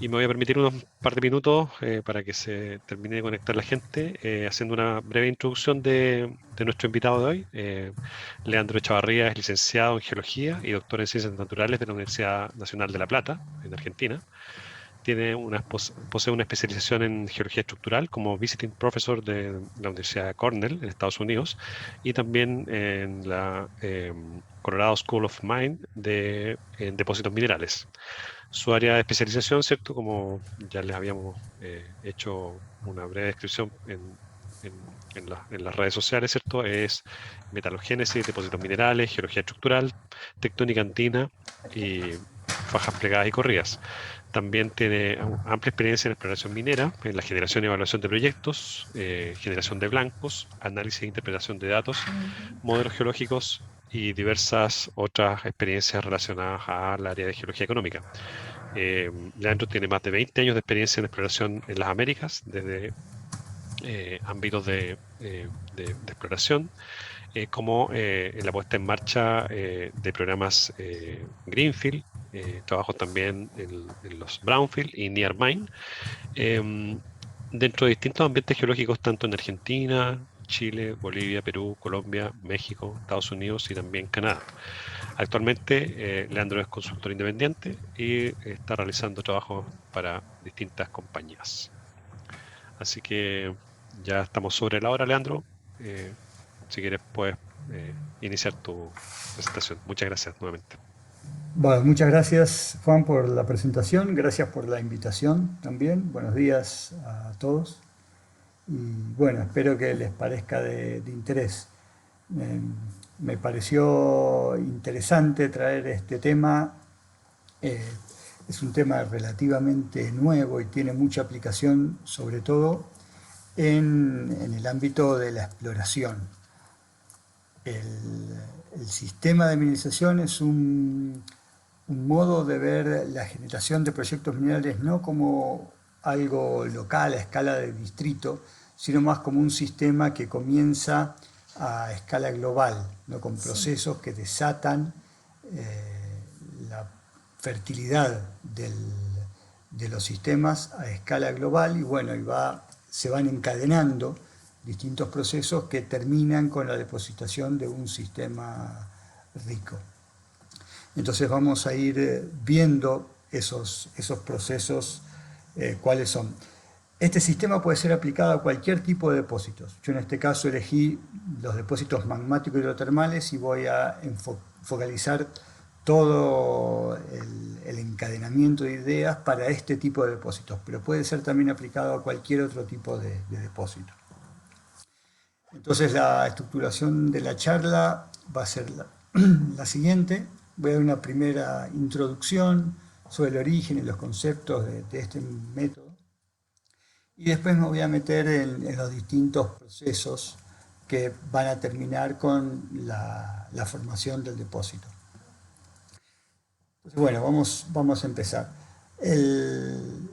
Y me voy a permitir unos par de minutos para que se termine de conectar la gente, haciendo una breve introducción de nuestro invitado de hoy. Leandro Chavarría es licenciado en Geología y doctor en Ciencias Naturales de la Universidad Nacional de La Plata, en Argentina. Posee una especialización en geología estructural como visiting professor de la Universidad de Cornell en Estados Unidos y también en la Colorado School of Mine en depósitos minerales. Su área de especialización, ¿cierto? Como ya les habíamos hecho una breve descripción en las redes sociales, ¿cierto? Es metalogénesis, depósitos minerales, geología estructural, tectónica andina y fajas plegadas y corridas. También tiene amplia experiencia en exploración minera, en la generación y evaluación de proyectos, generación de blancos, análisis e interpretación de datos, modelos geológicos y diversas otras experiencias relacionadas al área de geología económica. Leandro tiene más de 20 años de experiencia en exploración en las Américas, desde ámbitos de exploración, como en la puesta en marcha de programas Greenfield, trabajos también en los Brownfield y Near Mine, dentro de distintos ambientes geológicos, tanto en Argentina, Chile, Bolivia, Perú, Colombia, México, Estados Unidos y también Canadá. Actualmente, Leandro es consultor independiente y está realizando trabajos para distintas compañías. Así que ya estamos sobre la hora, Leandro. Si quieres, puedes iniciar tu presentación. Muchas gracias nuevamente. Bueno, muchas gracias Juan por la presentación, gracias por la invitación también. Buenos días a todos y bueno, espero que les parezca de interés. Eh, Me pareció interesante traer este tema. Eh, es un tema relativamente nuevo y tiene mucha aplicación, sobre todo en el ámbito de la exploración. El sistema de mineralización es un modo de ver la generación de proyectos minerales no como algo local a escala de distrito, sino más como un sistema que comienza a escala global, ¿no? Con procesos que desatan la fertilidad de los sistemas a escala global y bueno, se van encadenando distintos procesos que terminan con la depositación de un sistema rico. Entonces vamos a ir viendo esos procesos, cuáles son. Este sistema puede ser aplicado a cualquier tipo de depósitos. Yo en este caso elegí los depósitos magmáticos hidrotermales y voy a focalizar todo el encadenamiento de ideas para este tipo de depósitos, pero puede ser también aplicado a cualquier otro tipo de depósito. Entonces la estructuración de la charla va a ser la siguiente. Voy a dar una primera introducción sobre el origen y los conceptos de este método. Y después me voy a meter en los distintos procesos que van a terminar con la formación del depósito. Entonces, bueno, vamos a empezar. El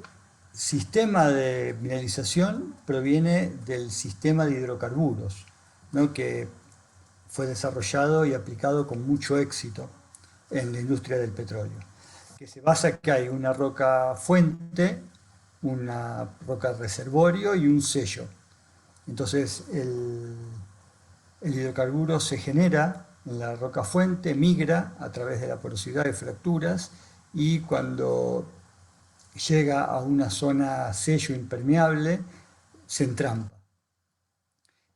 sistema de mineralización proviene del sistema de hidrocarburos, ¿no? Que fue desarrollado y aplicado con mucho éxito en la industria del petróleo, que se basa en que hay una roca fuente, una roca reservorio y un sello. Entonces el hidrocarburo se genera en la roca fuente, migra a través de la porosidad de fracturas y cuando llega a una zona sello impermeable se entrampa.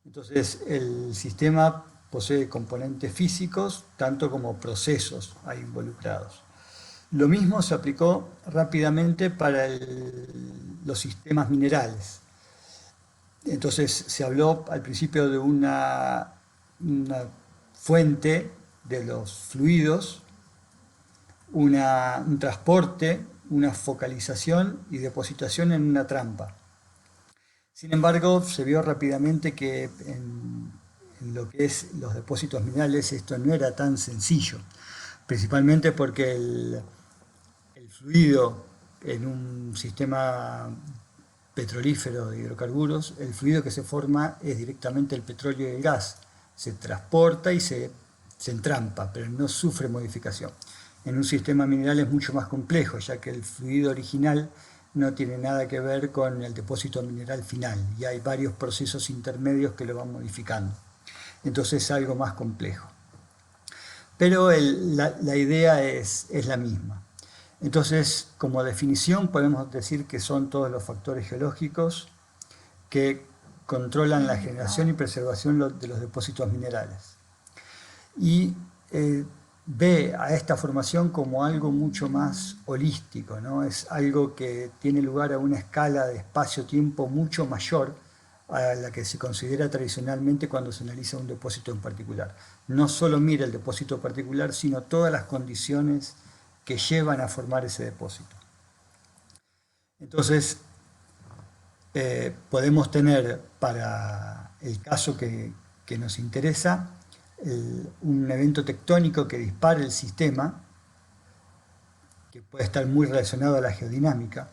Entonces el sistema posee componentes físicos tanto como procesos ahí involucrados. Lo mismo se aplicó rápidamente para los sistemas minerales. Entonces se habló al principio de una fuente de los fluidos, un transporte, una focalización y depositación en una trampa. Sin embargo, se vio rápidamente que en lo que es los depósitos minerales esto no era tan sencillo, principalmente porque el fluido en un sistema petrolífero de hidrocarburos, el fluido que se forma es directamente el petróleo y el gas. Se transporta y se entrampa, pero no sufre modificación. en un sistema mineral es mucho más complejo, ya que el fluido original no tiene nada que ver con el depósito mineral final y hay varios procesos intermedios que lo van modificando. Entonces es algo más complejo. Pero la idea es la misma. Entonces, como definición, podemos decir que son todos los factores geológicos que controlan la generación y preservación de los depósitos minerales. Y ve a esta formación como algo mucho más holístico, ¿no? Es algo que tiene lugar a una escala de espacio-tiempo mucho mayor a la que se considera tradicionalmente cuando se analiza un depósito en particular. No solo mira el depósito particular, sino todas las condiciones que llevan a formar ese depósito. Entonces, podemos tener, para el caso que nos interesa, un evento tectónico que dispare el sistema, que puede estar muy relacionado a la geodinámica.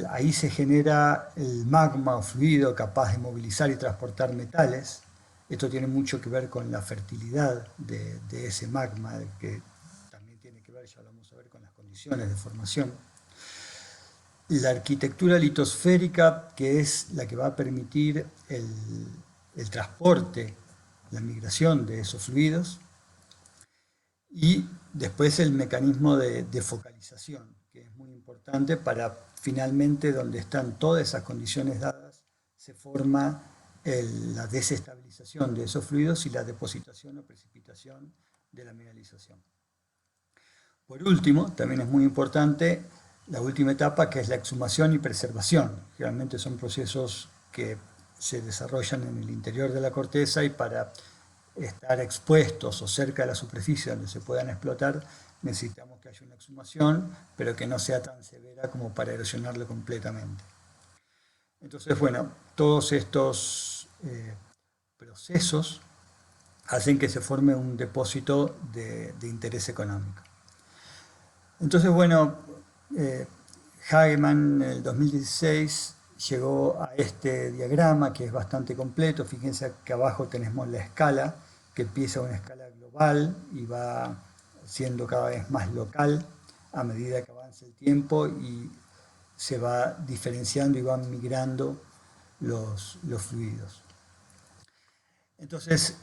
Ahí se genera el magma o fluido capaz de movilizar y transportar metales. Esto tiene mucho que ver con la fertilidad de ese magma, que también tiene que ver, ya lo vamos a ver, con las condiciones de formación. La arquitectura litosférica, que es la que va a permitir el transporte, la migración de esos fluidos, y después el mecanismo de focalización, que es muy importante para finalmente, donde están todas esas condiciones dadas, se forma la desestabilización de esos fluidos y la depositación o precipitación de la mineralización. Por último, también es muy importante la última etapa, que es la exhumación y preservación. Realmente son procesos que se desarrollan en el interior de la corteza y para estar expuestos o cerca de la superficie donde se puedan explotar, necesitamos que haya una exhumación, pero que no sea tan severa como para erosionarlo completamente. Entonces, bueno, todos estos procesos hacen que se forme un depósito de interés económico. Entonces, bueno, Hagemann en el 2016 llegó a este diagrama que es bastante completo. Fíjense que abajo tenemos la escala, que empieza a una escala global y va siendo cada vez más local a medida que avanza el tiempo y se va diferenciando y van migrando los fluidos. Entonces,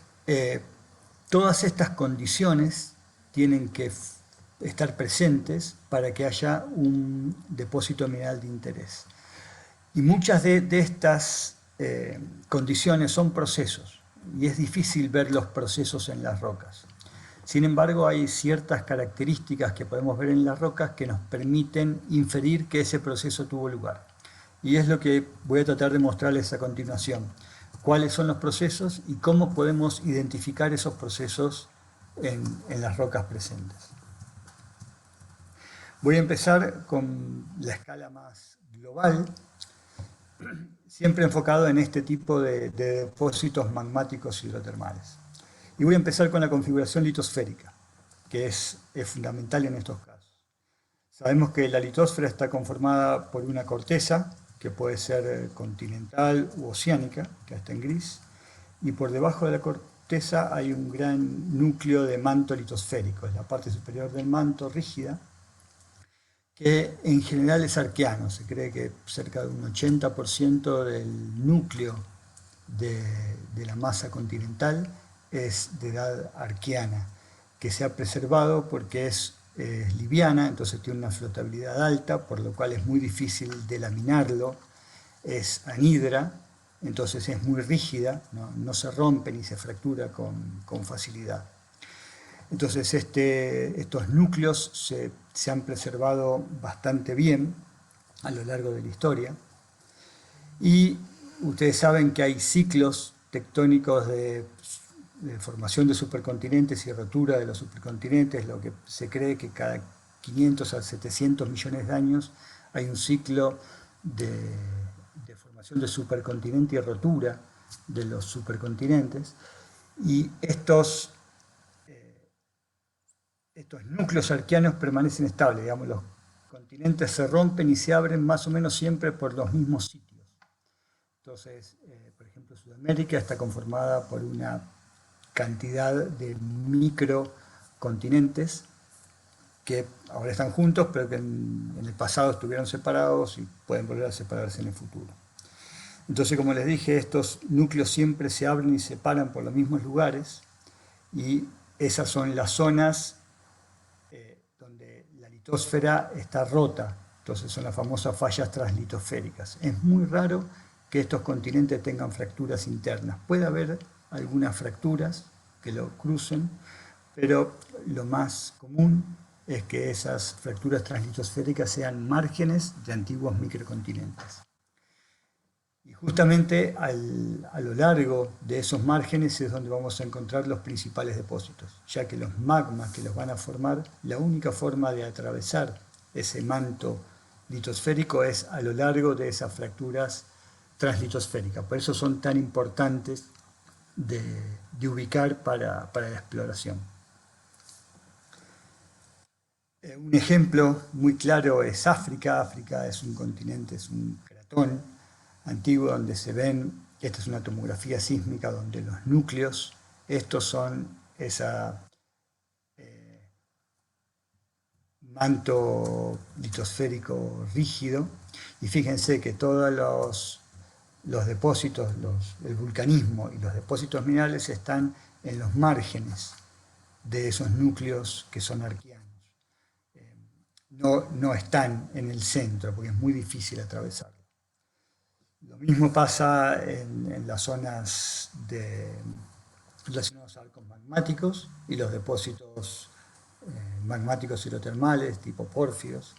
todas estas condiciones tienen que estar presentes para que haya un depósito mineral de interés. Y muchas de estas condiciones son procesos, y es difícil ver los procesos en las rocas. Sin embargo, hay ciertas características que podemos ver en las rocas que nos permiten inferir que ese proceso tuvo lugar. Y es lo que voy a tratar de mostrarles a continuación. Cuáles son los procesos y cómo podemos identificar esos procesos en las rocas presentes. Voy a empezar con la escala más global, siempre enfocado en este tipo de depósitos magmáticos hidrotermales. Y voy a empezar con la configuración litosférica, que es fundamental en estos casos. Sabemos que la litosfera está conformada por una corteza, que puede ser continental u oceánica, que está en gris, y por debajo de la corteza hay un gran núcleo de manto litosférico, es la parte superior del manto rígida, que en general es arqueano. Se cree que cerca de un 80% del núcleo de la masa continental es de edad arqueana, que se ha preservado porque es liviana, entonces tiene una flotabilidad alta, por lo cual es muy difícil de laminarlo, es anhidra, entonces es muy rígida, no se rompe ni se fractura con facilidad. Entonces estos núcleos se han preservado bastante bien a lo largo de la historia y ustedes saben que hay ciclos tectónicos de formación de supercontinentes y rotura de los supercontinentes, lo que se cree que cada 500 a 700 millones de años hay un ciclo de formación de supercontinente y rotura de los supercontinentes, y estos núcleos arqueanos permanecen estables, digamos, los continentes se rompen y se abren más o menos siempre por los mismos sitios. Entonces, por ejemplo, Sudamérica está conformada por una cantidad de microcontinentes que ahora están juntos, pero que en el pasado estuvieron separados y pueden volver a separarse en el futuro. Entonces, como les dije, estos núcleos siempre se abren y se separan por los mismos lugares, y esas son las zonas donde la litosfera está rota. Entonces son las famosas fallas translitosféricas. Es muy raro que estos continentes tengan fracturas internas. Puede haber algunas fracturas que lo crucen, pero lo más común es que esas fracturas translitosféricas sean márgenes de antiguos microcontinentes. Y justamente a lo largo de esos márgenes es donde vamos a encontrar los principales depósitos, ya que los magmas que los van a formar, la única forma de atravesar ese manto litosférico es a lo largo de esas fracturas translitosféricas. Por eso son tan importantes de ubicar para la exploración. Un ejemplo muy claro es África. África es un continente, es un cratón antiguo donde se ven, esta es una tomografía sísmica donde los núcleos, estos son esa manto litosférico rígido, y fíjense que todos los depósitos, el vulcanismo y los depósitos minerales están en los márgenes de esos núcleos que son arqueanos. No están en el centro porque es muy difícil atravesarlo. Lo mismo pasa en las zonas relacionadas a arcos magmáticos y los depósitos magmáticos hidrotermales tipo pórfidos.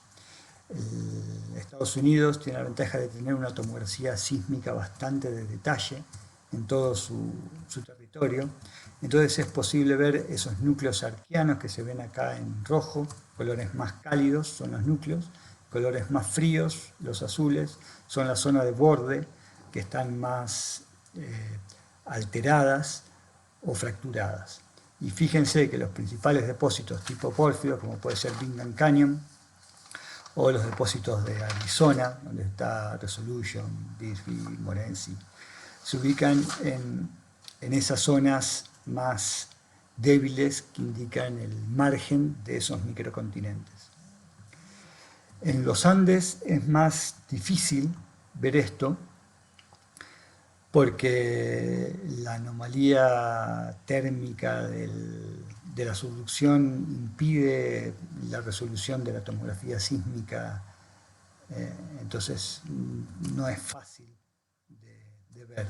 Estados Unidos tiene la ventaja de tener una tomografía sísmica bastante de detalle en todo su territorio. Entonces es posible ver esos núcleos arqueanos que se ven acá en rojo. Colores más cálidos son los núcleos, colores más fríos, los azules, son la zona de borde que están más alteradas o fracturadas. Y fíjense que los principales depósitos tipo pórfido, como puede ser Bingham Canyon, o los depósitos de Arizona, donde está Resolution, Bisbee, Morenci, se ubican en esas zonas más débiles que indican el margen de esos microcontinentes. En los Andes es más difícil ver esto porque la anomalía térmica de la subducción impide la resolución de la tomografía sísmica, entonces no es fácil de ver.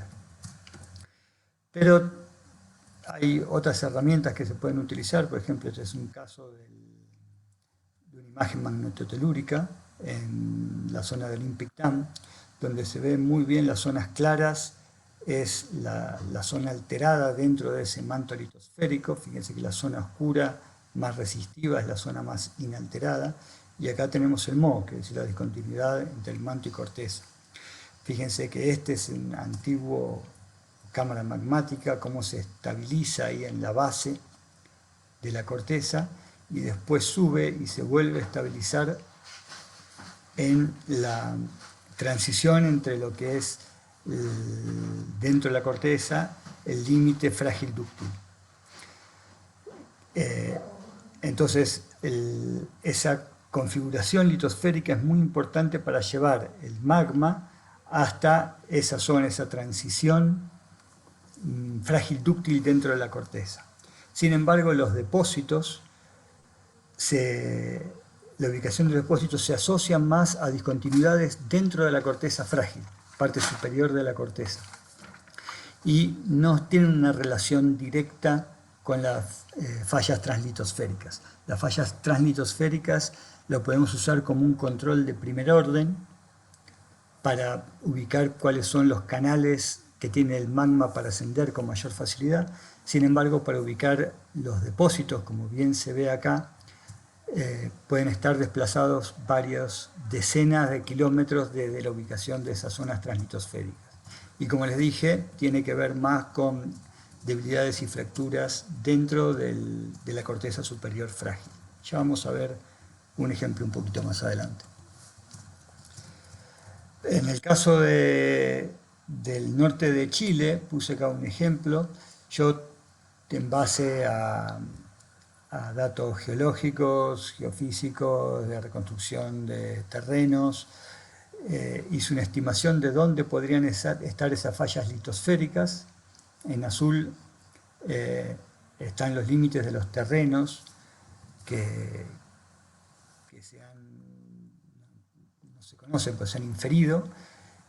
Pero hay otras herramientas que se pueden utilizar. Por ejemplo, este es un caso de una imagen magnetotelúrica en la zona del Olympic Dam, donde se ven muy bien las zonas claras, es la zona alterada dentro de ese manto litosférico. Fíjense que la zona oscura más resistiva es la zona más inalterada, y acá tenemos el MO, que es la discontinuidad entre el manto y corteza. Fíjense que este es un antiguo cámara magmática, cómo se estabiliza ahí en la base de la corteza y después sube y se vuelve a estabilizar en la transición entre lo que es dentro de la corteza el límite frágil dúctil. Entonces esa configuración litosférica es muy importante para llevar el magma hasta esa zona, esa transición frágil dúctil dentro de la corteza. Sin embargo, los depósitos, la ubicación de los depósitos se asocia más a discontinuidades dentro de la corteza frágil, parte superior de la corteza, y no tienen una relación directa con las fallas translitosféricas. Las fallas translitosféricas lo podemos usar como un control de primer orden para ubicar cuáles son los canales que tiene el magma para ascender con mayor facilidad. Sin embargo, para ubicar los depósitos, como bien se ve acá, pueden estar desplazados varias decenas de kilómetros desde la ubicación de esas zonas translitosféricas. Y como les dije, tiene que ver más con debilidades y fracturas dentro de la corteza superior frágil. Ya vamos a ver un ejemplo un poquito más adelante. En el caso del norte de Chile, puse acá un ejemplo. Yo, en base a a datos geológicos, geofísicos, de reconstrucción de terrenos. Hizo una estimación de dónde podrían estar esas fallas litosféricas. En azul están los límites de los terrenos que no se conocen, pues se han inferido,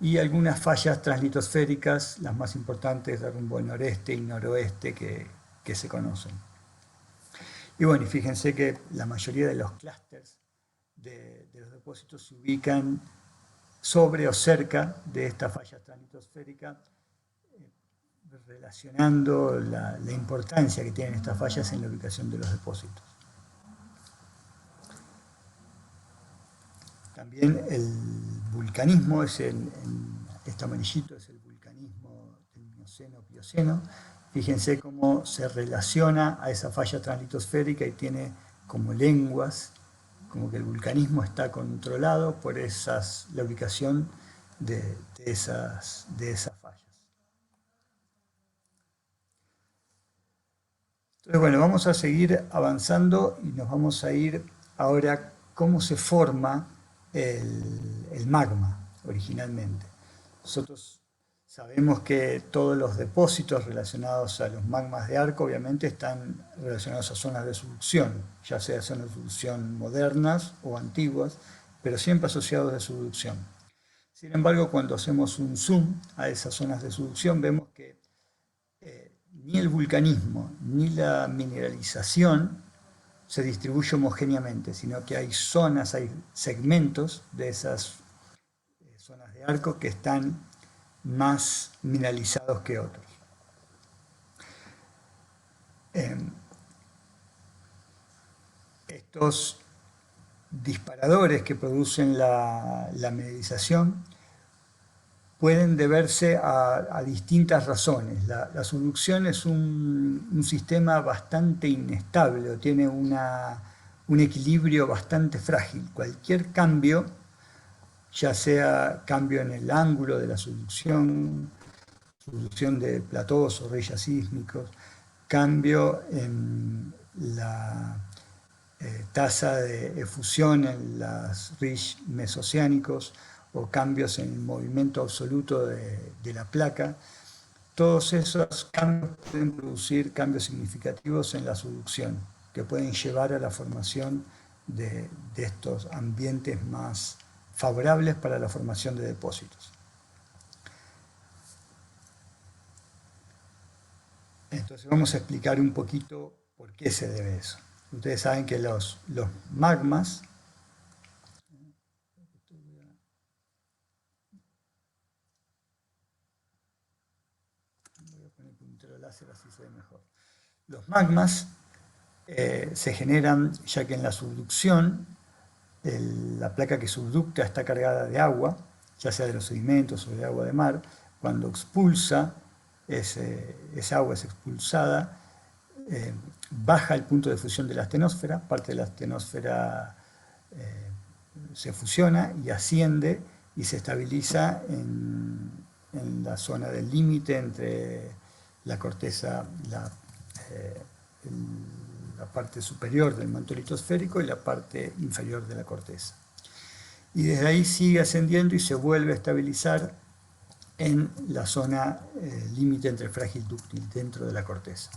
y algunas fallas translitosféricas, las más importantes de rumbo al noreste y noroeste que se conocen. Y bueno, y fíjense que la mayoría de los clústeres de los depósitos se ubican sobre o cerca de esta falla translitosférica, relacionando la importancia que tienen estas fallas en la ubicación de los depósitos. También el vulcanismo, este amarillito es el vulcanismo del Mioceno-Plioceno. Fíjense cómo se relaciona a esa falla translitosférica y tiene como lenguas, como que el vulcanismo está controlado por la ubicación de esas fallas. Entonces, bueno, vamos a seguir avanzando y nos vamos a ir ahora cómo se forma el magma originalmente. Nosotros sabemos que todos los depósitos relacionados a los magmas de Arco obviamente están relacionados a zonas de subducción, ya sea zonas de subducción modernas o antiguas, pero siempre asociados a subducción. Sin embargo, cuando hacemos un zoom a esas zonas de subducción, vemos que ni el vulcanismo ni la mineralización se distribuye homogéneamente, sino que hay zonas, hay segmentos de esas zonas de Arco que están más mineralizados que otros. Estos disparadores que producen la mineralización pueden deberse a distintas razones. La subducción es un sistema bastante inestable, o tiene un equilibrio bastante frágil. Cualquier cambio, ya sea cambio en el ángulo de la subducción de platós o reyes sísmicos, cambio en la tasa de efusión en los ridges mesoceánicos, o cambios en el movimiento absoluto de la placa, todos esos cambios pueden producir cambios significativos en la subducción, que pueden llevar a la formación de estos ambientes más favorables para la formación de depósitos. Entonces vamos a explicar un poquito por qué se debe eso. Ustedes saben que los magmas, así se ve mejor. Los magmas se generan ya que en la subducción la placa que subducta está cargada de agua, ya sea de los sedimentos o de agua de mar. Cuando expulsa, esa agua es expulsada, baja el punto de fusión de la astenosfera, parte de la astenosfera se fusiona y asciende y se estabiliza en la zona del límite entre la corteza, la parte superior del manto litosférico y la parte inferior de la corteza. Y desde ahí sigue ascendiendo y se vuelve a estabilizar en la zona límite entre frágil dúctil, dentro de la corteza.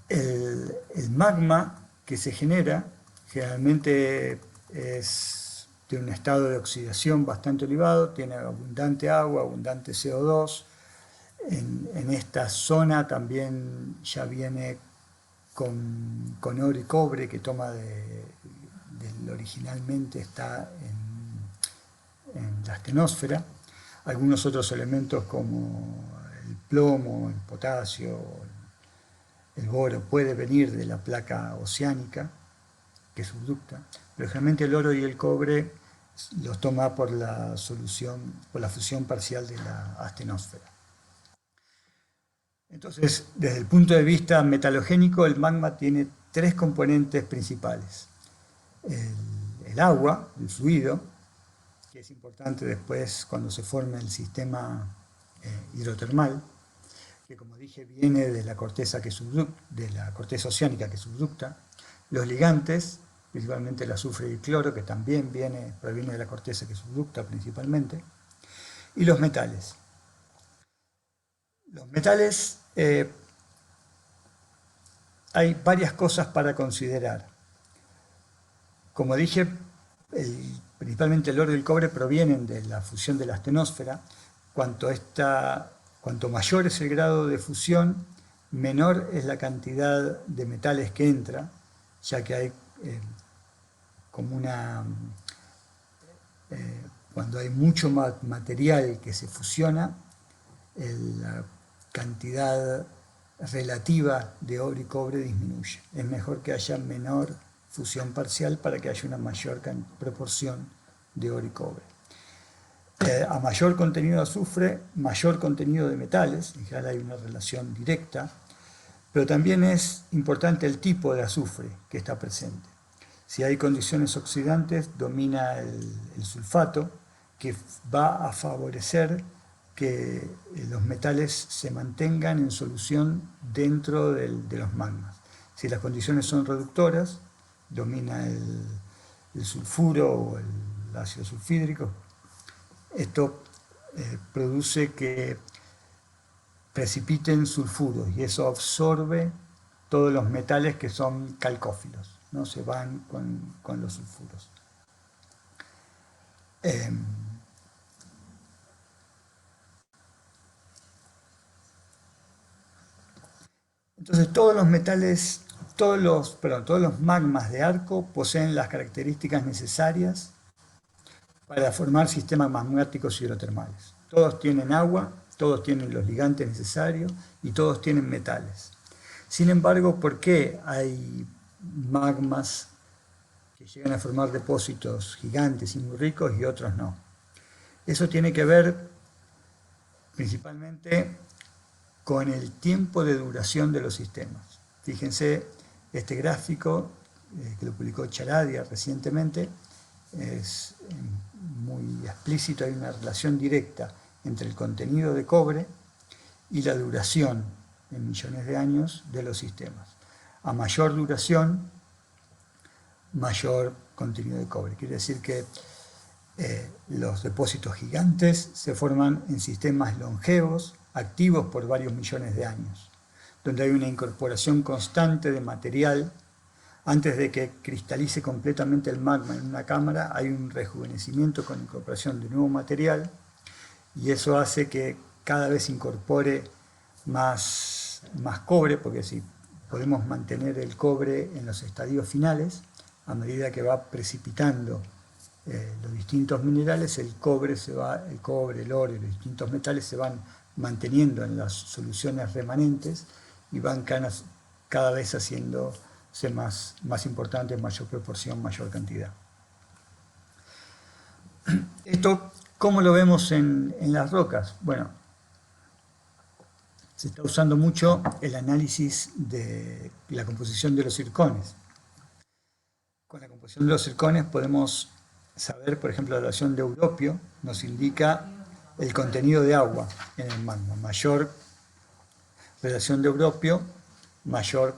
El magma que se genera generalmente es de un estado de oxidación bastante elevado, tiene abundante agua, abundante CO2. En esta zona también ya viene con oro y cobre que toma del originalmente está en la astenosfera. Algunos otros elementos como el plomo, el potasio, el boro puede venir de la placa oceánica que subducta, pero generalmente el oro y el cobre los toma por la fusión parcial de la astenosfera. Entonces, desde el punto de vista metalogénico, el magma tiene tres componentes principales. El agua, el fluido, que es importante después cuando se forma el sistema hidrotermal. que como dije viene de la corteza, de la corteza oceánica que subducta, los ligantes, principalmente el azufre y el cloro, que también proviene de la corteza que subducta principalmente, y los metales. Los metales, hay varias cosas para considerar. Como dije, principalmente el oro y el cobre provienen de la fusión de la astenosfera. Cuanto mayor es el grado de fusión, menor es la cantidad de metales que entra, ya que hay como cuando hay mucho material que se fusiona, la cantidad relativa de oro y cobre disminuye. Es mejor que haya menor fusión parcial para que haya una mayor proporción de oro y cobre. A mayor contenido de azufre, mayor contenido de metales, en general hay una relación directa, pero también es importante el tipo de azufre que está presente. Si hay condiciones oxidantes, domina el sulfato, que va a favorecer que los metales se mantengan en solución dentro de los magmas. Si las condiciones son reductoras, domina el sulfuro o el ácido sulfídrico. Esto produce que precipiten sulfuros y eso absorbe todos los metales que son calcófilos, ¿no? Se van con los sulfuros. Entonces todos los metales, todos los magmas de arco poseen las características necesarias para formar sistemas magmáticos hidrotermales. Todos tienen agua, todos tienen los ligantes necesarios y todos tienen metales. Sin embargo, ¿por qué hay magmas que llegan a formar depósitos gigantes y muy ricos y otros no? Eso tiene que ver principalmente con el tiempo de duración de los sistemas. Fíjense, este gráfico que lo publicó Charadia recientemente es muy explícito, hay una relación directa entre el contenido de cobre y la duración en millones de años de los sistemas. A mayor duración, mayor contenido de cobre. Quiere decir que los depósitos gigantes se forman en sistemas longevos, activos por varios millones de años, donde hay una incorporación constante de material. Antes de que cristalice completamente el magma en una cámara, hay un rejuvenecimiento con incorporación de nuevo material, y eso hace que cada vez incorpore más cobre, porque si podemos mantener el cobre en los estadios finales, a medida que va precipitando los distintos minerales, el cobre, el oro y los distintos metales se van manteniendo en las soluciones remanentes y van cada vez haciéndose más importantes, mayor proporción, mayor cantidad. Esto, ¿cómo lo vemos en las rocas? Bueno, se está usando mucho el análisis de la composición de los zircones. Con la composición de los zircones podemos saber, por ejemplo, la relación de europio nos indica el contenido de agua en el magma. Mayor relación de europio, mayor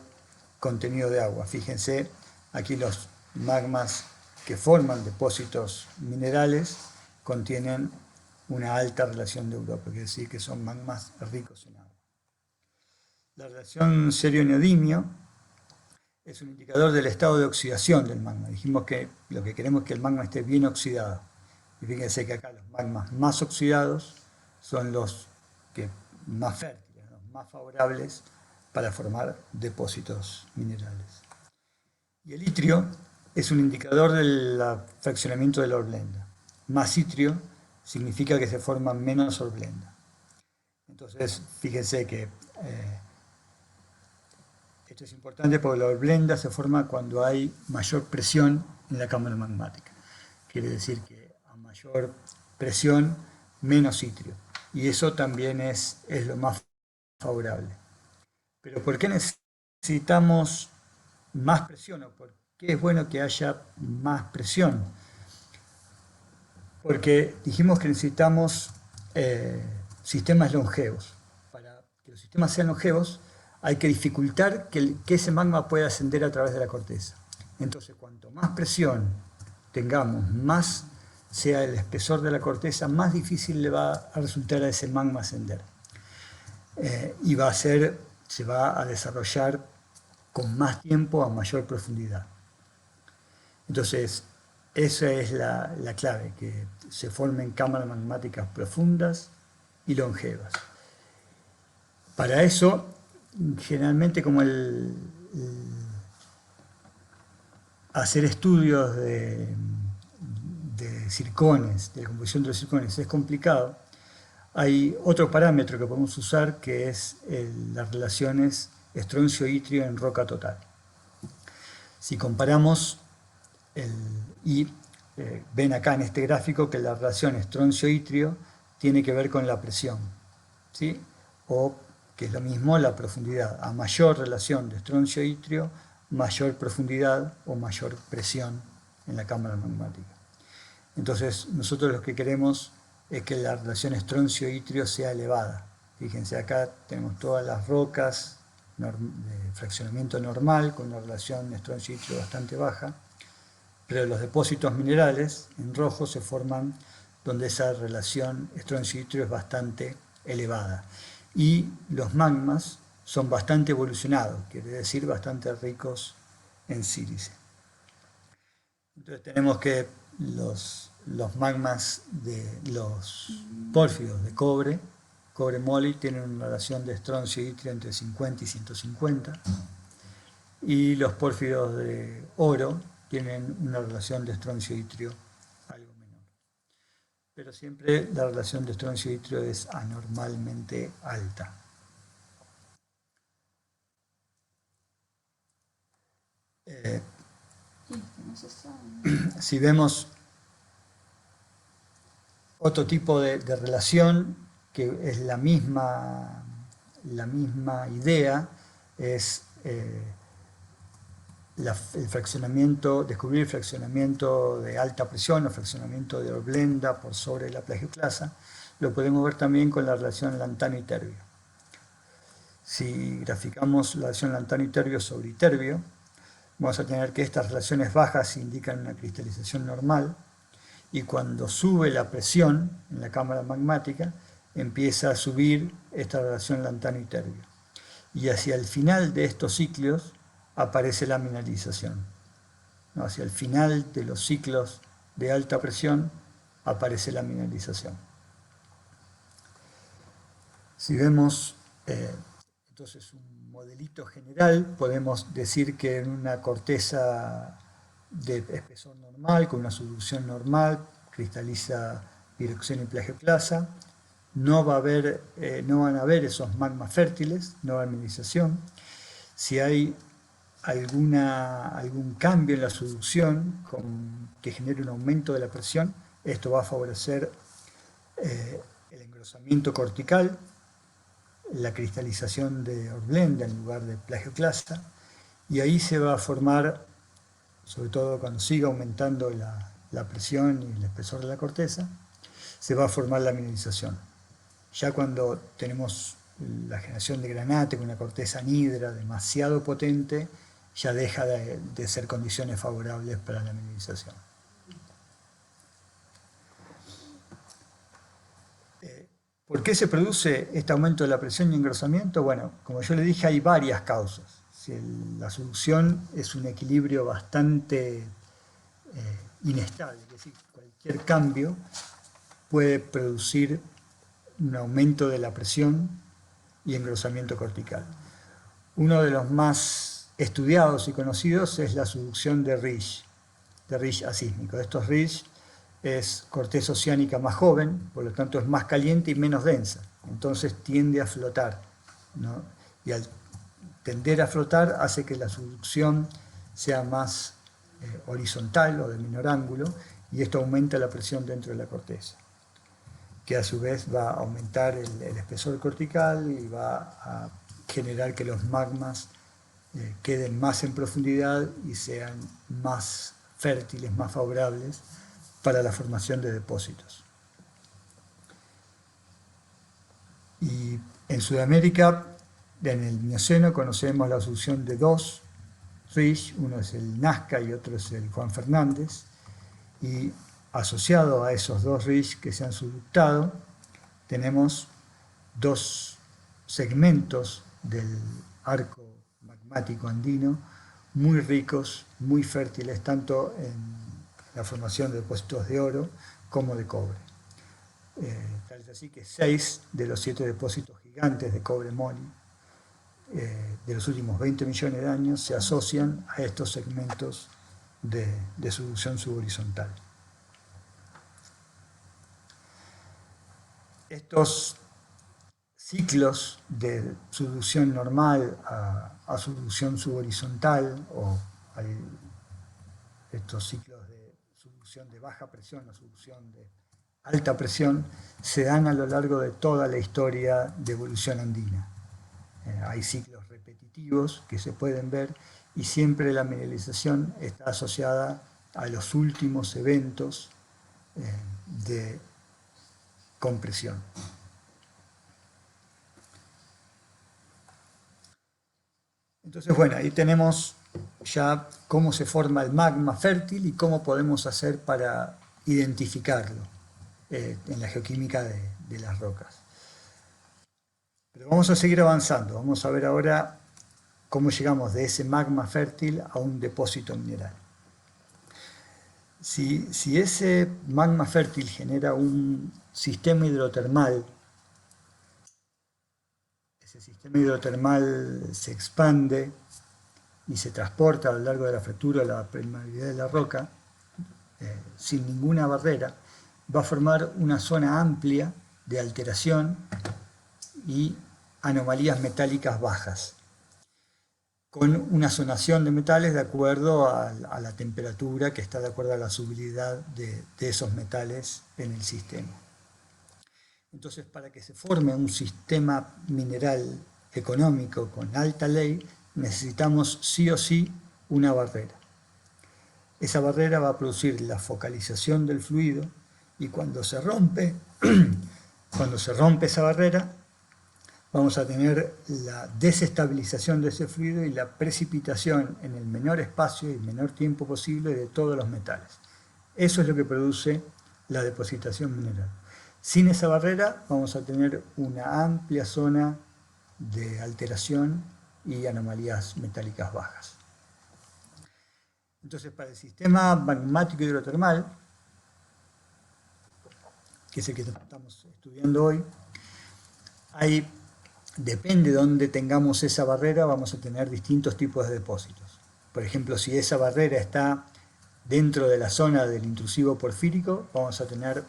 contenido de agua. Fíjense, aquí los magmas que forman depósitos minerales contienen una alta relación de europio, quiere decir que son magmas ricos en agua. La relación serio-neodimio es un indicador del estado de oxidación del magma. Dijimos que lo que queremos es que el magma esté bien oxidado. Y fíjense que acá los magmas más oxidados son los más fértiles, los más favorables para formar depósitos minerales. Y el itrio es un indicador del fraccionamiento de la hornblenda. Más itrio significa que se forma menos hornblenda. Entonces, fíjense que esto es importante porque la hornblenda se forma cuando hay mayor presión en la cámara magmática. Quiere decir que a mayor presión, menos itrio. Y eso también es lo más favorable. Pero ¿por qué necesitamos más presión? ¿O por qué es bueno que haya más presión? Porque dijimos que necesitamos sistemas longevos. Para que los sistemas sean longevos, hay que dificultar que ese magma pueda ascender a través de la corteza. Entonces, cuanto más presión tengamos, más sea el espesor de la corteza, más difícil le va a resultar a ese magma ascender. Y se va a desarrollar con más tiempo a mayor profundidad. Entonces, esa es la clave, que se formen cámaras magmáticas profundas y longevas. Para eso, generalmente como hacer estudios de circones, de la composición de los circones es complicado, hay otro parámetro que podemos usar que es las relaciones estroncio-itrio en roca total. Si comparamos, ven acá en este gráfico que la relación estroncio-itrio tiene que ver con la presión, ¿sí? O, que es lo mismo, la profundidad. A mayor relación de estroncio-itrio, mayor profundidad o mayor presión en la cámara magmática. Entonces, nosotros lo que queremos es que la relación estroncio-itrio sea elevada. Fíjense, acá tenemos todas las rocas de fraccionamiento normal, con una relación estroncio-itrio bastante baja, pero los depósitos minerales en rojo se forman donde esa relación estroncio-itrio es bastante elevada. Y los magmas son bastante evolucionados, quiere decir bastante ricos en sílice. Entonces tenemos que los magmas de los pórfidos de cobre moly, tienen una relación de estroncio-itrio entre 50 y 150, y los pórfidos de oro tienen una relación de estroncio-itrio algo menor. Pero siempre la relación de estroncio-itrio es anormalmente alta. Si vemos otro tipo de relación, que es la misma idea, es el fraccionamiento, descubrir el fraccionamiento de alta presión o fraccionamiento de horblenda por sobre la plagioclasa. Lo podemos ver también con la relación lantano y terbio. Si graficamos la relación lantano y terbio sobre iterbio, vamos a tener que estas relaciones bajas indican una cristalización normal, y cuando sube la presión en la cámara magmática, empieza a subir esta relación lantano y terbio. Y hacia el final de estos ciclos aparece la mineralización. ¿No? Hacia el final de los ciclos de alta presión aparece la mineralización. Si vemos entonces un modelito general, podemos decir que en una corteza de espesor normal, con una solución normal, cristaliza piroxeno y plagioclasa, no van a haber esos magmas fértiles, no va a haber mineralización. Si hay algún cambio en la solución que genere un aumento de la presión, esto va a favorecer el engrosamiento cortical, la cristalización de horblenda en lugar de plagioclasa, y ahí se va a formar, sobre todo cuando siga aumentando la presión y el espesor de la corteza, se va a formar la mineralización. Ya cuando tenemos la generación de granate con una corteza anhidra demasiado potente, ya deja de ser condiciones favorables para la mineralización. ¿Por qué se produce este aumento de la presión y engrosamiento? Bueno, como yo le dije, hay varias causas. Si la solución es un equilibrio bastante inestable, es decir, cualquier cambio puede producir un aumento de la presión y engrosamiento cortical. Uno de los más estudiados y conocidos es la subducción de Risch asísmico. Estos Risch es corteza oceánica más joven, por lo tanto es más caliente y menos densa, entonces tiende a flotar, ¿no? Y al tender a flotar hace que la subducción sea más horizontal o de menor ángulo, y esto aumenta la presión dentro de la corteza, que a su vez va a aumentar el espesor cortical y va a generar que los magmas queden más en profundidad y sean más fértiles, más favorables para la formación de depósitos. Y En Sudamérica, en el Mioceno, conocemos la solución de dos ríos, uno es el Nazca y otro es el Juan Fernández, y asociado a esos dos ríos que se han subductado, tenemos dos segmentos del arco magmático andino muy ricos, muy fértiles, tanto en la formación de depósitos de oro como de cobre. Tal es así que 6 de los 7 depósitos gigantes de cobre moly de los últimos 20 millones de años se asocian a estos segmentos de subducción subhorizontal. Estos ciclos de subducción normal a subducción subhorizontal o estos ciclos de subducción de baja presión o subducción de alta presión se dan a lo largo de toda la historia de evolución andina. Hay ciclos repetitivos que se pueden ver y siempre la mineralización está asociada a los últimos eventos de compresión. Entonces, bueno, ahí tenemos ya cómo se forma el magma fértil y cómo podemos hacer para identificarlo en la geoquímica de las rocas. Pero vamos a seguir avanzando, vamos a ver ahora cómo llegamos de ese magma fértil a un depósito mineral. Si ese magma fértil genera un sistema hidrotermal, ese sistema hidrotermal se expande y se transporta a lo largo de la fractura, la permeabilidad de la roca, sin ninguna barrera, va a formar una zona amplia de alteración y anomalías metálicas bajas, con una zonación de metales de acuerdo a la temperatura que está de acuerdo a la solubilidad de esos metales en el sistema. Entonces, para que se forme un sistema mineral económico con alta ley, necesitamos sí o sí una barrera. Esa barrera va a producir la focalización del fluido y cuando se rompe esa barrera, vamos a tener la desestabilización de ese fluido y la precipitación en el menor espacio y menor tiempo posible de todos los metales. Eso es lo que produce la depositación mineral. Sin esa barrera vamos a tener una amplia zona de alteración y anomalías metálicas bajas. Entonces, para el sistema magmático hidrotermal, que es el que estamos estudiando hoy, depende de dónde tengamos esa barrera, vamos a tener distintos tipos de depósitos. Por ejemplo, si esa barrera está dentro de la zona del intrusivo porfírico, vamos a tener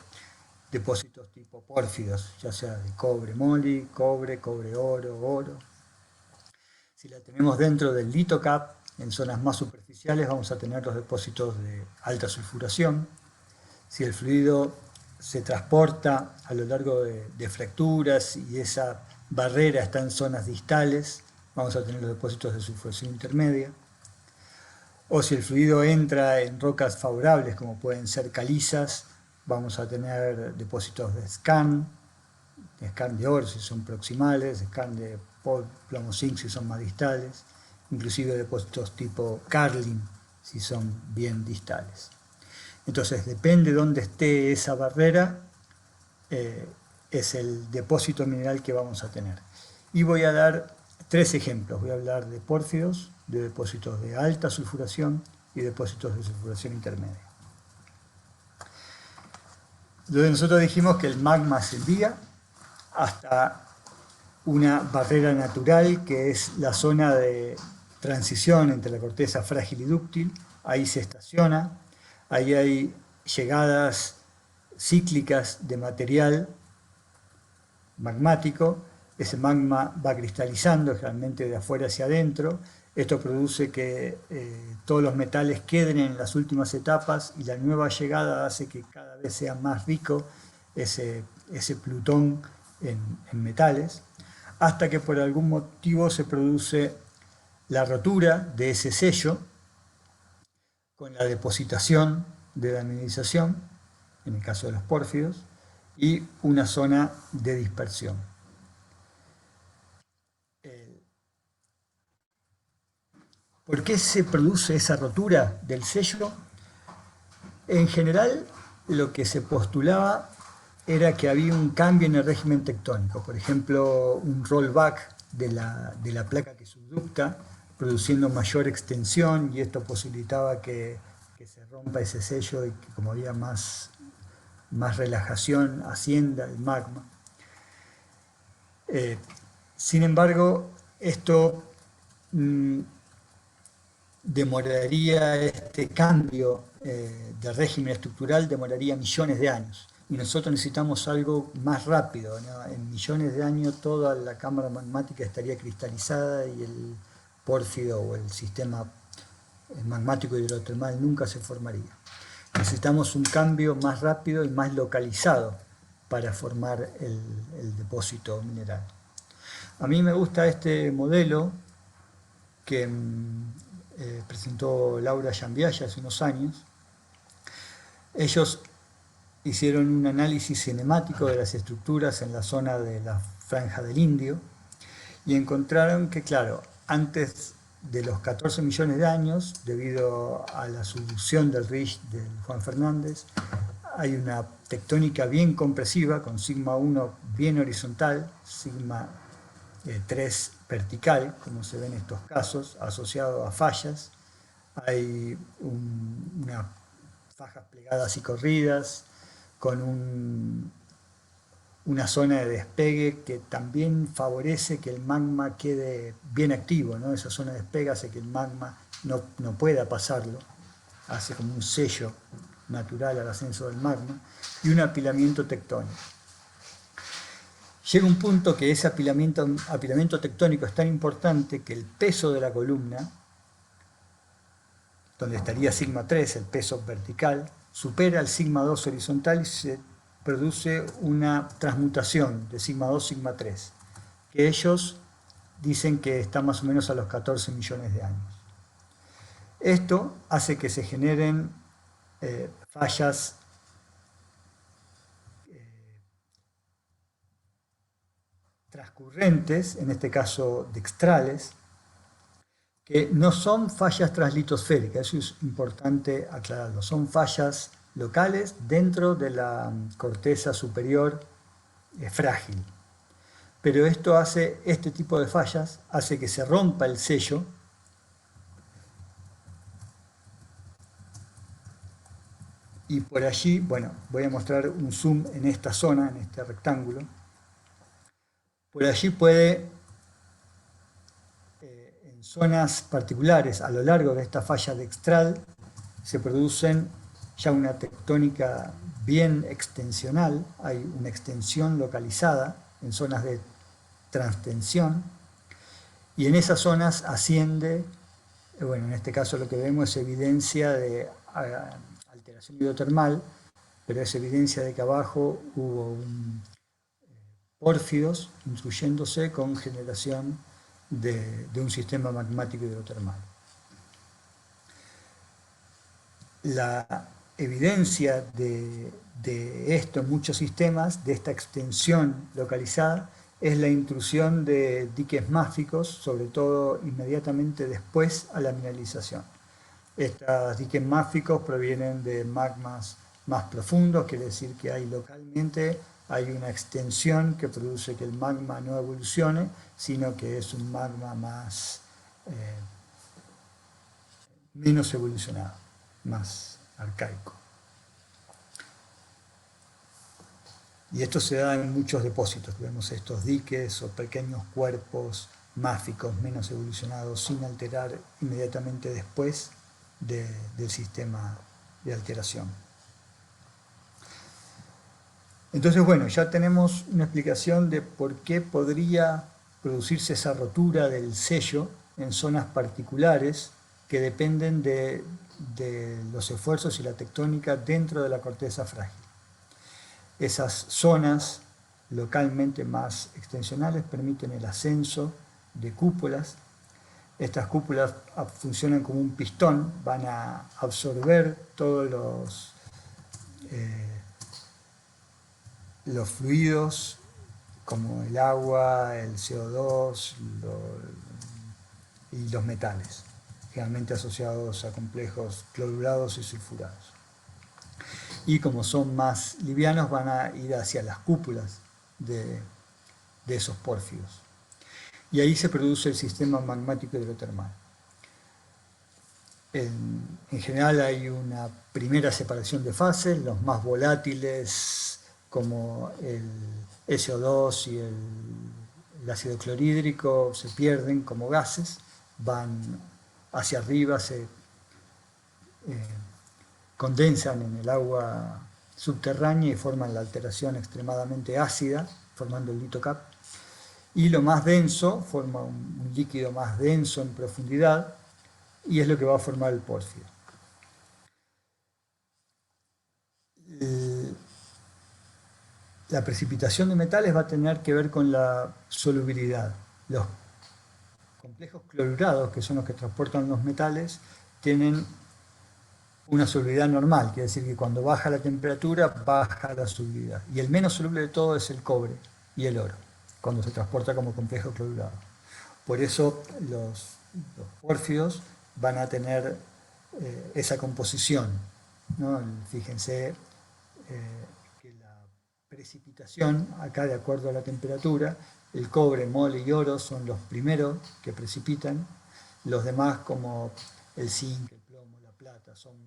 depósitos tipo pórfidos, ya sea de cobre moly, cobre oro, oro. Si la tenemos dentro del litocap, en zonas más superficiales, vamos a tener los depósitos de alta sulfuración. Si el fluido se transporta a lo largo de fracturas y esa barrera está en zonas distales, vamos a tener los depósitos de sulfuración intermedia. O si el fluido entra en rocas favorables, como pueden ser calizas, vamos a tener depósitos de skarn de oro si son proximales, skarn de plomo zinc si son más distales, inclusive depósitos tipo carlin si son bien distales. Entonces, depende de dónde esté esa barrera, es el depósito mineral que vamos a tener. Y voy a dar 3 ejemplos. Voy a hablar de pórfidos, de depósitos de alta sulfuración y depósitos de sulfuración intermedia. Entonces nosotros dijimos que el magma se envía hasta una barrera natural que es la zona de transición entre la corteza frágil y dúctil. Ahí se estaciona, ahí hay llegadas cíclicas de material magmático. Ese magma va cristalizando generalmente de afuera hacia adentro. Esto produce que todos los metales queden en las últimas etapas y la nueva llegada hace que cada vez sea más rico ese plutón en metales, hasta que por algún motivo se produce la rotura de ese sello con la depositación de la mineralización, en el caso de los pórfidos, y una zona de dispersión. ¿Por qué se produce esa rotura del sello? En general, lo que se postulaba era que había un cambio en el régimen tectónico, por ejemplo, un rollback de la placa que subducta, produciendo mayor extensión, y esto posibilitaba que se rompa ese sello y que, como había más relajación, ascienda el magma. Sin embargo, esto demoraría, este cambio de régimen estructural demoraría millones de años. Y nosotros necesitamos algo más rápido, ¿no? En millones de años toda la cámara magmática estaría cristalizada y el pórfido o el sistema magmático hidrotermal nunca se formaría. Necesitamos un cambio más rápido y más localizado para formar el depósito mineral. A mí me gusta este modelo que presentó Laura Giambiaglia hace unos años. Ellos hicieron un análisis cinemático de las estructuras en la zona de la Franja del Indio y encontraron que, claro, antes de los 14 millones de años, debido a la subducción del ridge del Juan Fernández, hay una tectónica bien compresiva, con sigma 1 bien horizontal, sigma 3 vertical, como se ve en estos casos, asociado a fallas. Hay unas fajas plegadas y corridas, con una zona de despegue que también favorece que el magma quede bien activo, ¿no? Esa zona de despegue hace que el magma no pueda pasarlo, hace como un sello natural al ascenso del magma, y un apilamiento tectónico. Llega un punto que ese apilamiento tectónico es tan importante que el peso de la columna, donde estaría sigma 3, el peso vertical, supera el sigma 2 horizontal y se produce una transmutación de sigma 2 sigma 3, que ellos dicen que está más o menos a los 14 millones de años. Esto hace que se generen fallas transcurrentes, en este caso dextrales, que no son fallas translitosféricas, eso es importante aclararlo, son fallas locales dentro de la corteza superior frágil. Pero este tipo de fallas hace que se rompa el sello y por allí, bueno, voy a mostrar un zoom en esta zona, en este rectángulo. Por allí puede, en zonas particulares a lo largo de esta falla dextral, se producen ya una tectónica bien extensional, hay una extensión localizada en zonas de transtensión, y en esas zonas asciende, bueno, en este caso lo que vemos es evidencia de alteración hidrotermal, pero es evidencia de que abajo hubo pórfidos intruyéndose con generación de un sistema magmático hidrotermal. La evidencia de esto en muchos sistemas, de esta extensión localizada, es la intrusión de diques máficos, sobre todo inmediatamente después a la mineralización. Estos diques máficos provienen de magmas más profundos, quiere decir que localmente hay una extensión que produce que el magma no evolucione, sino que es un magma menos evolucionado, más arcaico. Y esto se da en muchos depósitos. Vemos estos diques o pequeños cuerpos máficos menos evolucionados sin alterar inmediatamente después del sistema de alteración. Entonces, bueno, ya tenemos una explicación de por qué podría producirse esa rotura del sello en zonas particulares que dependen de los esfuerzos y la tectónica dentro de la corteza frágil. Esas zonas localmente más extensionales permiten el ascenso de cúpulas. Estas cúpulas funcionan como un pistón, van a absorber todos los fluidos como el agua, el CO2 y los metales. generalmente asociados a complejos clorurados y sulfurados. Y como son más livianos, van a ir hacia las cúpulas de esos pórfidos. Y ahí se produce el sistema magmático hidrotermal. En general hay una primera separación de fases, los más volátiles como el SO2 y el ácido clorhídrico se pierden como gases, van hacia arriba, se condensan en el agua subterránea y forman la alteración extremadamente ácida, formando el litocap. Y lo más denso forma un líquido más denso en profundidad, y es lo que va a formar el pórfido. La precipitación de metales va a tener que ver con la solubilidad. Los complejos clorurados, que son los que transportan los metales, tienen una solubilidad normal, quiere decir que cuando baja la temperatura, baja la solubilidad. Y el menos soluble de todo es el cobre y el oro, cuando se transporta como complejo clorurado. Por eso los pórfidos van a tener esa composición, ¿no? Fíjense que la precipitación, acá de acuerdo a la temperatura, el cobre, mole y oro son los primeros que precipitan, los demás como el zinc, el plomo, la plata son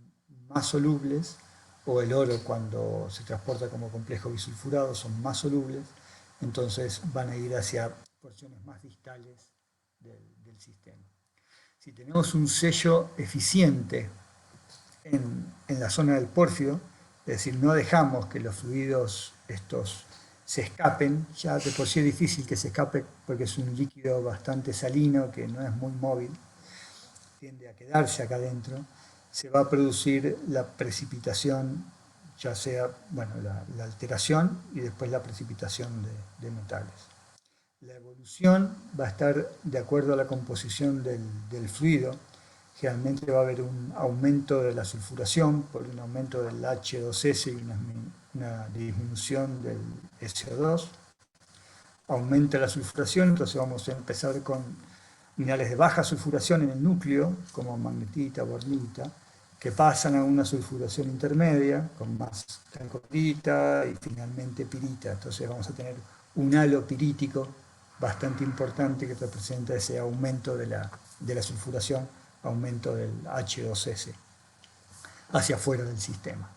más solubles, o el oro cuando se transporta como complejo bisulfurado son más solubles, entonces van a ir hacia porciones más distales del sistema. Si tenemos un sello eficiente en la zona del pórfido, es decir, no dejamos que los fluidos estos se escapen, ya de por sí es difícil que se escape porque es un líquido bastante salino que no es muy móvil, tiende a quedarse acá adentro, se va a producir la precipitación, ya sea bueno, la alteración y después la precipitación de metales. La evolución va a estar de acuerdo a la composición del fluido. Generalmente va a haber un aumento de la sulfuración por un aumento del H2S y una disminución del SO2. Aumenta la sulfuración, entonces vamos a empezar con minerales de baja sulfuración en el núcleo, como magnetita, bornita, que pasan a una sulfuración intermedia, con más talcopirita y finalmente pirita. Entonces vamos a tener un halo pirítico bastante importante que representa ese aumento de la sulfuración, aumento del H2S hacia afuera del sistema.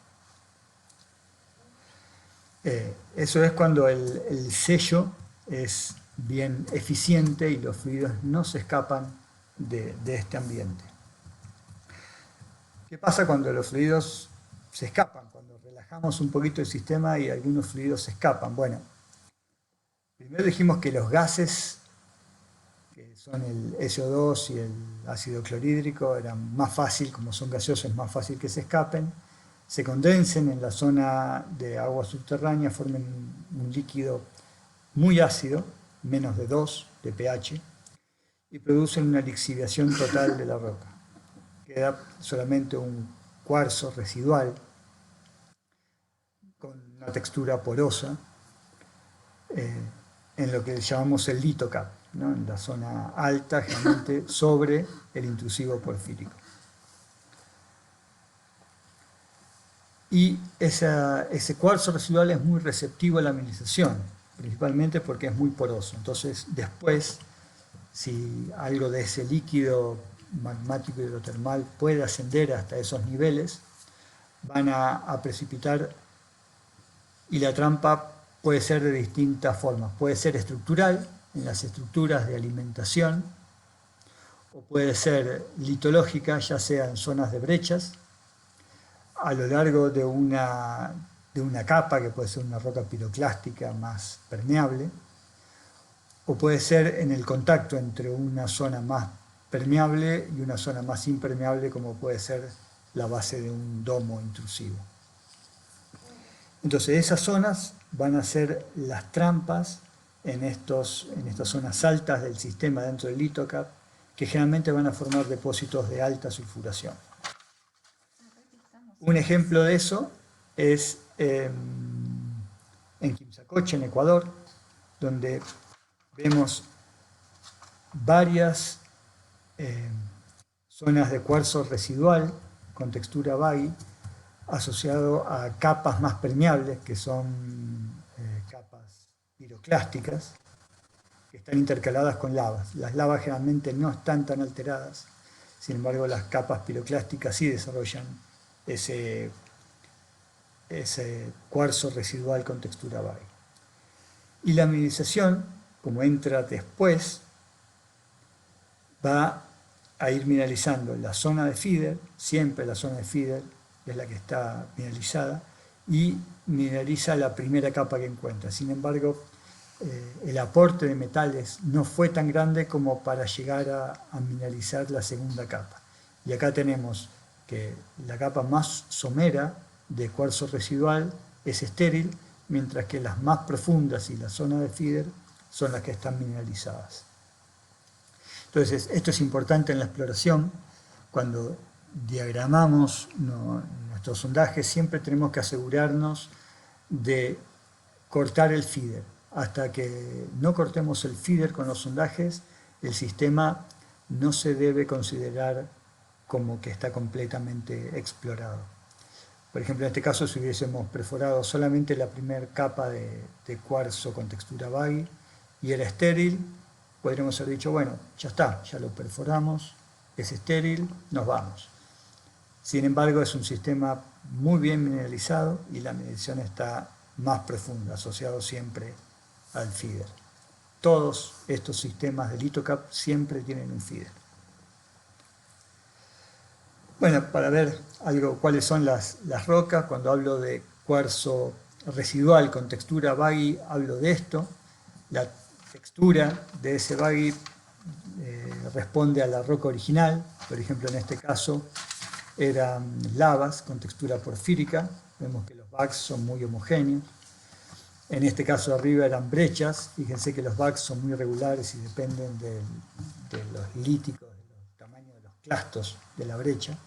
Eso es cuando el sello es bien eficiente y los fluidos no se escapan de este ambiente. ¿Qué pasa cuando los fluidos se escapan? Cuando relajamos un poquito el sistema y algunos fluidos se escapan. Bueno, primero dijimos que los gases, que son el SO2 y el ácido clorhídrico, eran más fácil, como son gaseosos, es más fácil que se escapen, se condensen en la zona de agua subterránea, formen un líquido muy ácido, menos de 2 de pH, y producen una lixiviación total de la roca. Queda solamente un cuarzo residual con una textura porosa, en lo que llamamos el litocap, ¿no? En la zona alta, generalmente sobre el intrusivo porfírico. Y ese cuarzo residual es muy receptivo a la mineralización, principalmente porque es muy poroso. Entonces, después, si algo de ese líquido magmático hidrotermal puede ascender hasta esos niveles, van a precipitar, y la trampa puede ser de distintas formas. Puede ser estructural, en las estructuras de alimentación, o puede ser litológica, ya sea en zonas de brechas, a lo largo de una capa, que puede ser una roca piroclástica más permeable, o puede ser en el contacto entre una zona más permeable y una zona más impermeable, como puede ser la base de un domo intrusivo. Entonces esas zonas van a ser las trampas en estas zonas altas del sistema dentro del litocap, que generalmente van a formar depósitos de alta sulfuración. Un ejemplo de eso es en Quimsacoche, en Ecuador, donde vemos varias zonas de cuarzo residual con textura baggy, asociado a capas más permeables, que son capas piroclásticas, que están intercaladas con lavas. Las lavas generalmente no están tan alteradas, sin embargo las capas piroclásticas sí desarrollan ese cuarzo residual con textura baggy. Y la mineralización, como entra después, va a ir mineralizando la zona de feeder, siempre la zona de feeder es la que está mineralizada, y mineraliza la primera capa que encuentra. Sin embargo, el aporte de metales no fue tan grande como para llegar a mineralizar la segunda capa. Y acá tenemos que la capa más somera de cuarzo residual es estéril, mientras que las más profundas y la zona de feeder son las que están mineralizadas. Entonces, esto es importante en la exploración. Cuando diagramamos nuestros sondajes, siempre tenemos que asegurarnos de cortar el feeder. Hasta que no cortemos el feeder con los sondajes, el sistema no se debe considerar como que está completamente explorado. Por ejemplo, en este caso, si hubiésemos perforado solamente la primera capa de cuarzo con textura baggy y era estéril, podríamos haber dicho, bueno, ya está, ya lo perforamos, es estéril, nos vamos. Sin embargo, es un sistema muy bien mineralizado y la mineralización está más profunda, asociado siempre al feeder. Todos estos sistemas de LithoCap siempre tienen un feeder. Bueno, para ver algo, cuáles son las rocas, cuando hablo de cuarzo residual con textura baggy, hablo de esto. La textura de ese baggy responde a la roca original. Por ejemplo, en este caso eran lavas con textura porfírica. Vemos que los bags son muy homogéneos. En este caso arriba eran brechas. Fíjense que los bags son muy regulares y dependen de los líticos, de los tamaños de los clastos de la brecha.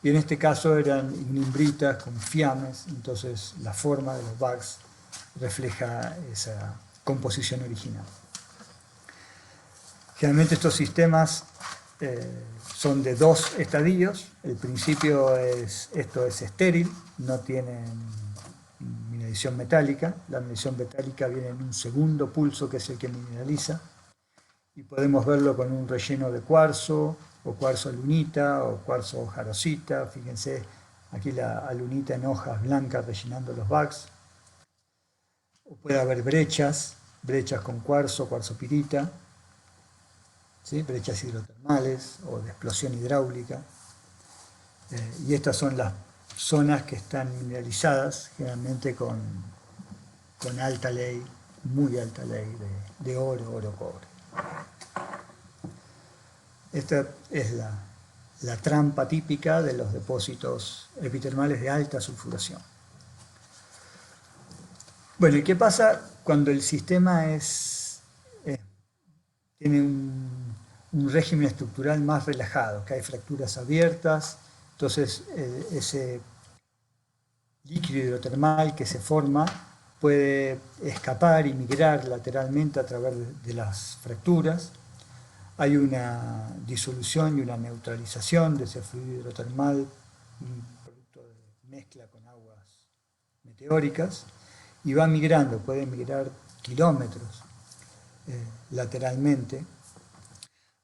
Y en este caso eran ignimbritas con fiames, entonces la forma de los bags refleja esa composición original. Generalmente estos sistemas son de dos estadios. El principio esto es estéril, no tienen mineralización metálica. La mineralización metálica viene en un segundo pulso, que es el que mineraliza. Y podemos verlo con un relleno de cuarzo, o cuarzo alunita, o cuarzo jarosita. Fíjense aquí la alunita en hojas blancas rellenando los bags. O puede haber brechas con cuarzo, cuarzo pirita, ¿sí? Brechas hidrotermales o de explosión hidráulica. Y estas son las zonas que están mineralizadas, generalmente con alta ley, muy alta ley de oro, cobre. Esta es la trampa típica de los depósitos epitermales de alta sulfuración. Bueno, ¿y qué pasa cuando el sistema tiene un régimen estructural más relajado, que hay fracturas abiertas? Entonces, ese líquido hidrotermal que se forma puede escapar y migrar lateralmente a través de las fracturas. Hay una disolución y una neutralización de ese fluido hidrotermal, producto de mezcla con aguas meteóricas, y va migrando, puede migrar kilómetros lateralmente,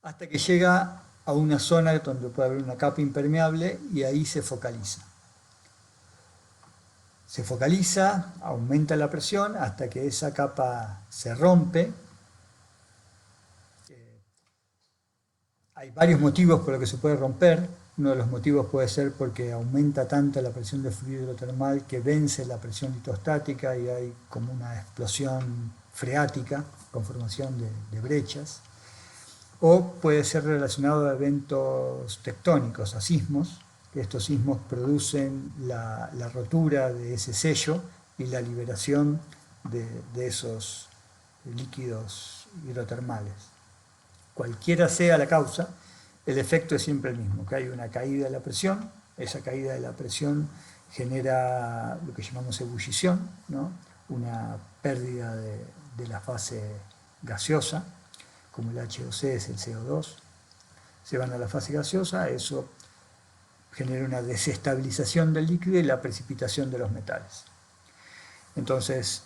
hasta que llega a una zona donde puede haber una capa impermeable y ahí se focaliza. Se focaliza, aumenta la presión hasta que esa capa se rompe. Hay varios motivos por los que se puede romper. Uno de los motivos puede ser porque aumenta tanto la presión del fluido hidrotermal que vence la presión litostática y hay como una explosión freática con formación de brechas. O puede ser relacionado a eventos tectónicos, a sismos, que estos sismos producen la rotura de ese sello y la liberación de esos líquidos hidrotermales. Cualquiera sea la causa, el efecto es siempre el mismo, que hay una caída de la presión. Esa caída de la presión genera lo que llamamos ebullición, ¿no? Una pérdida de la fase gaseosa, como el H2C es el CO2. se van a la fase gaseosa, eso genera una desestabilización del líquido y la precipitación de los metales. Entonces,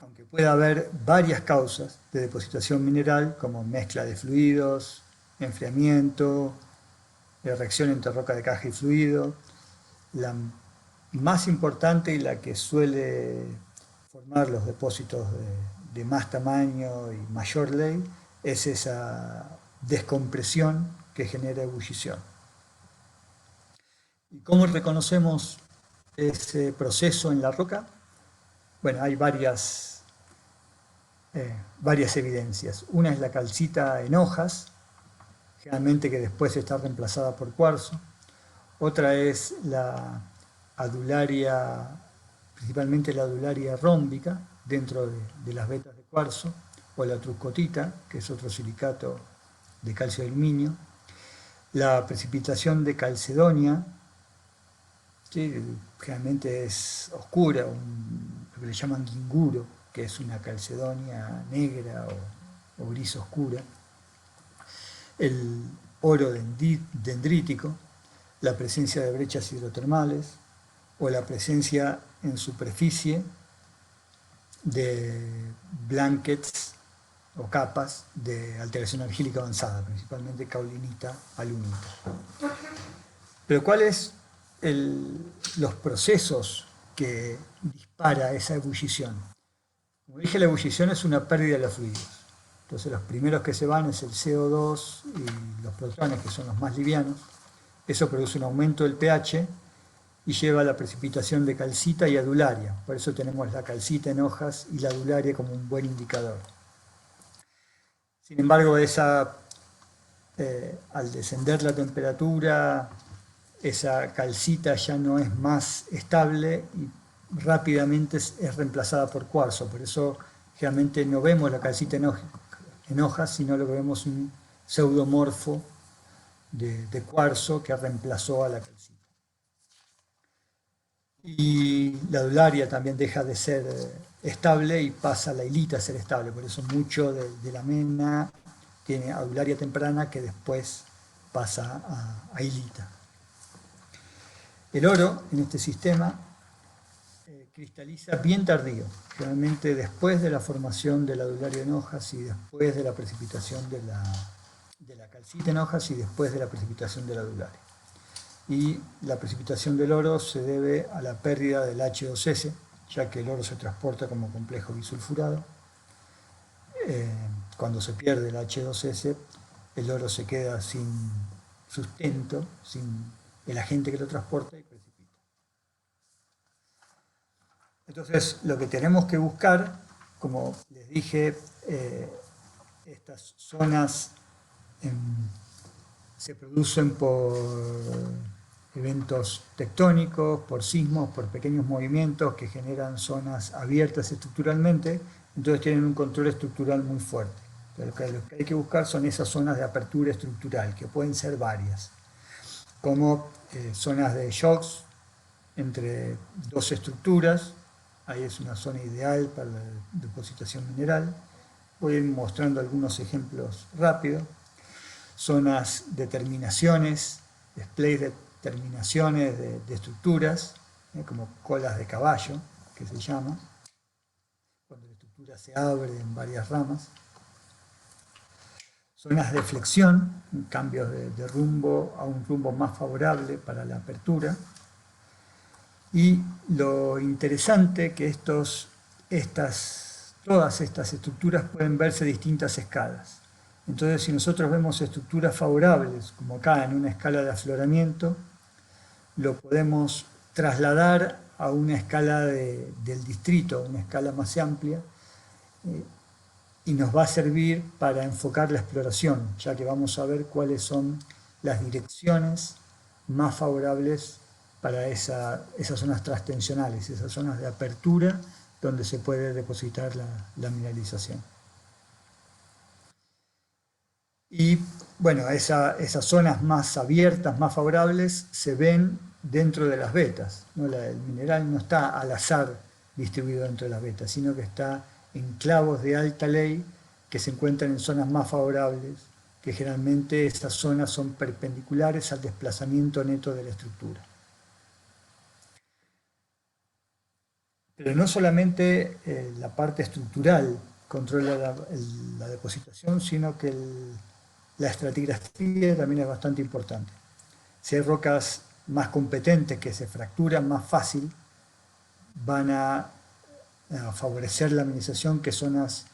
aunque pueda haber varias causas de depositación mineral, como mezcla de fluidos, enfriamiento, reacción entre roca de caja y fluido, la más importante y la que suele formar los depósitos de más tamaño y mayor ley es esa descompresión que genera ebullición. ¿Y cómo reconocemos ese proceso en la roca? Bueno, hay varias evidencias. Una es la calcita en hojas, generalmente que después está reemplazada por cuarzo. Otra es la adularia, principalmente la adularia rómbica, dentro de las vetas de cuarzo, o la truscotita, que es otro silicato de calcio y aluminio. La precipitación de calcedonia, ¿sí? Generalmente es oscura, lo que le llaman guinguro, que es una calcedonia negra o gris oscura. El oro dendrítico, la presencia de brechas hidrotermales o la presencia en superficie de blankets o capas de alteración argílica avanzada, principalmente caulinita, alunita. Pero ¿cuáles los procesos que dispara esa ebullición? Como dije, la ebullición es una pérdida de los fluidos. Entonces los primeros que se van es el CO2 y los protones, que son los más livianos. Eso produce un aumento del pH y lleva a la precipitación de calcita y adularia. Por eso tenemos la calcita en hojas y la adularia como un buen indicador. Sin embargo, al descender la temperatura, esa calcita ya no es más estable y rápidamente es reemplazada por cuarzo. Por eso generalmente no vemos la calcita en hojas, sino lo que vemos un pseudomorfo de cuarzo que reemplazó a la calcita. Y la adularia también deja de ser estable y pasa la hilita a ser estable. Por eso mucho de la mena tiene adularia temprana que después pasa a hilita. El oro en este sistema cristaliza bien tardío, generalmente después de la formación del adulario en hojas y después de la precipitación de la calcita en hojas y después de la precipitación del adulario. Y la precipitación del oro se debe a la pérdida del H2S, ya que el oro se transporta como complejo bisulfurado. Cuando se pierde el H2S, el oro se queda sin sustento, sin el agente que lo transporta y precipita. Entonces, lo que tenemos que buscar, como les dije, estas zonas se producen por eventos tectónicos, por sismos, por pequeños movimientos que generan zonas abiertas estructuralmente, entonces tienen un control estructural muy fuerte. Entonces, lo que hay que buscar son esas zonas de apertura estructural, que pueden ser varias, como zonas de shocks entre dos estructuras. Ahí es una zona ideal para la depositación mineral. Voy a ir mostrando algunos ejemplos rápidos. Zonas de terminaciones, displays de terminaciones de estructuras, como colas de caballo, que se llama, cuando la estructura se abre en varias ramas. Zonas de flexión, cambios de rumbo a un rumbo más favorable para la apertura. Y lo interesante que todas estas estructuras pueden verse a distintas escalas. Entonces, si nosotros vemos estructuras favorables, como acá en una escala de afloramiento, lo podemos trasladar a una escala del distrito, una escala más amplia, y nos va a servir para enfocar la exploración, ya que vamos a ver cuáles son las direcciones más favorables para esas zonas transtensionales, esas zonas de apertura donde se puede depositar la mineralización. Y bueno, esas zonas más abiertas, más favorables, se ven dentro de las vetas, ¿no? El mineral no está al azar distribuido dentro de las vetas, sino que está en clavos de alta ley que se encuentran en zonas más favorables que generalmente esas zonas son perpendiculares al desplazamiento neto de la estructura. Pero no solamente la parte estructural controla la depositación, sino que la estratigrafía también es bastante importante. Si hay rocas más competentes que se fracturan más fácil, van a favorecer la mineralización que zonas,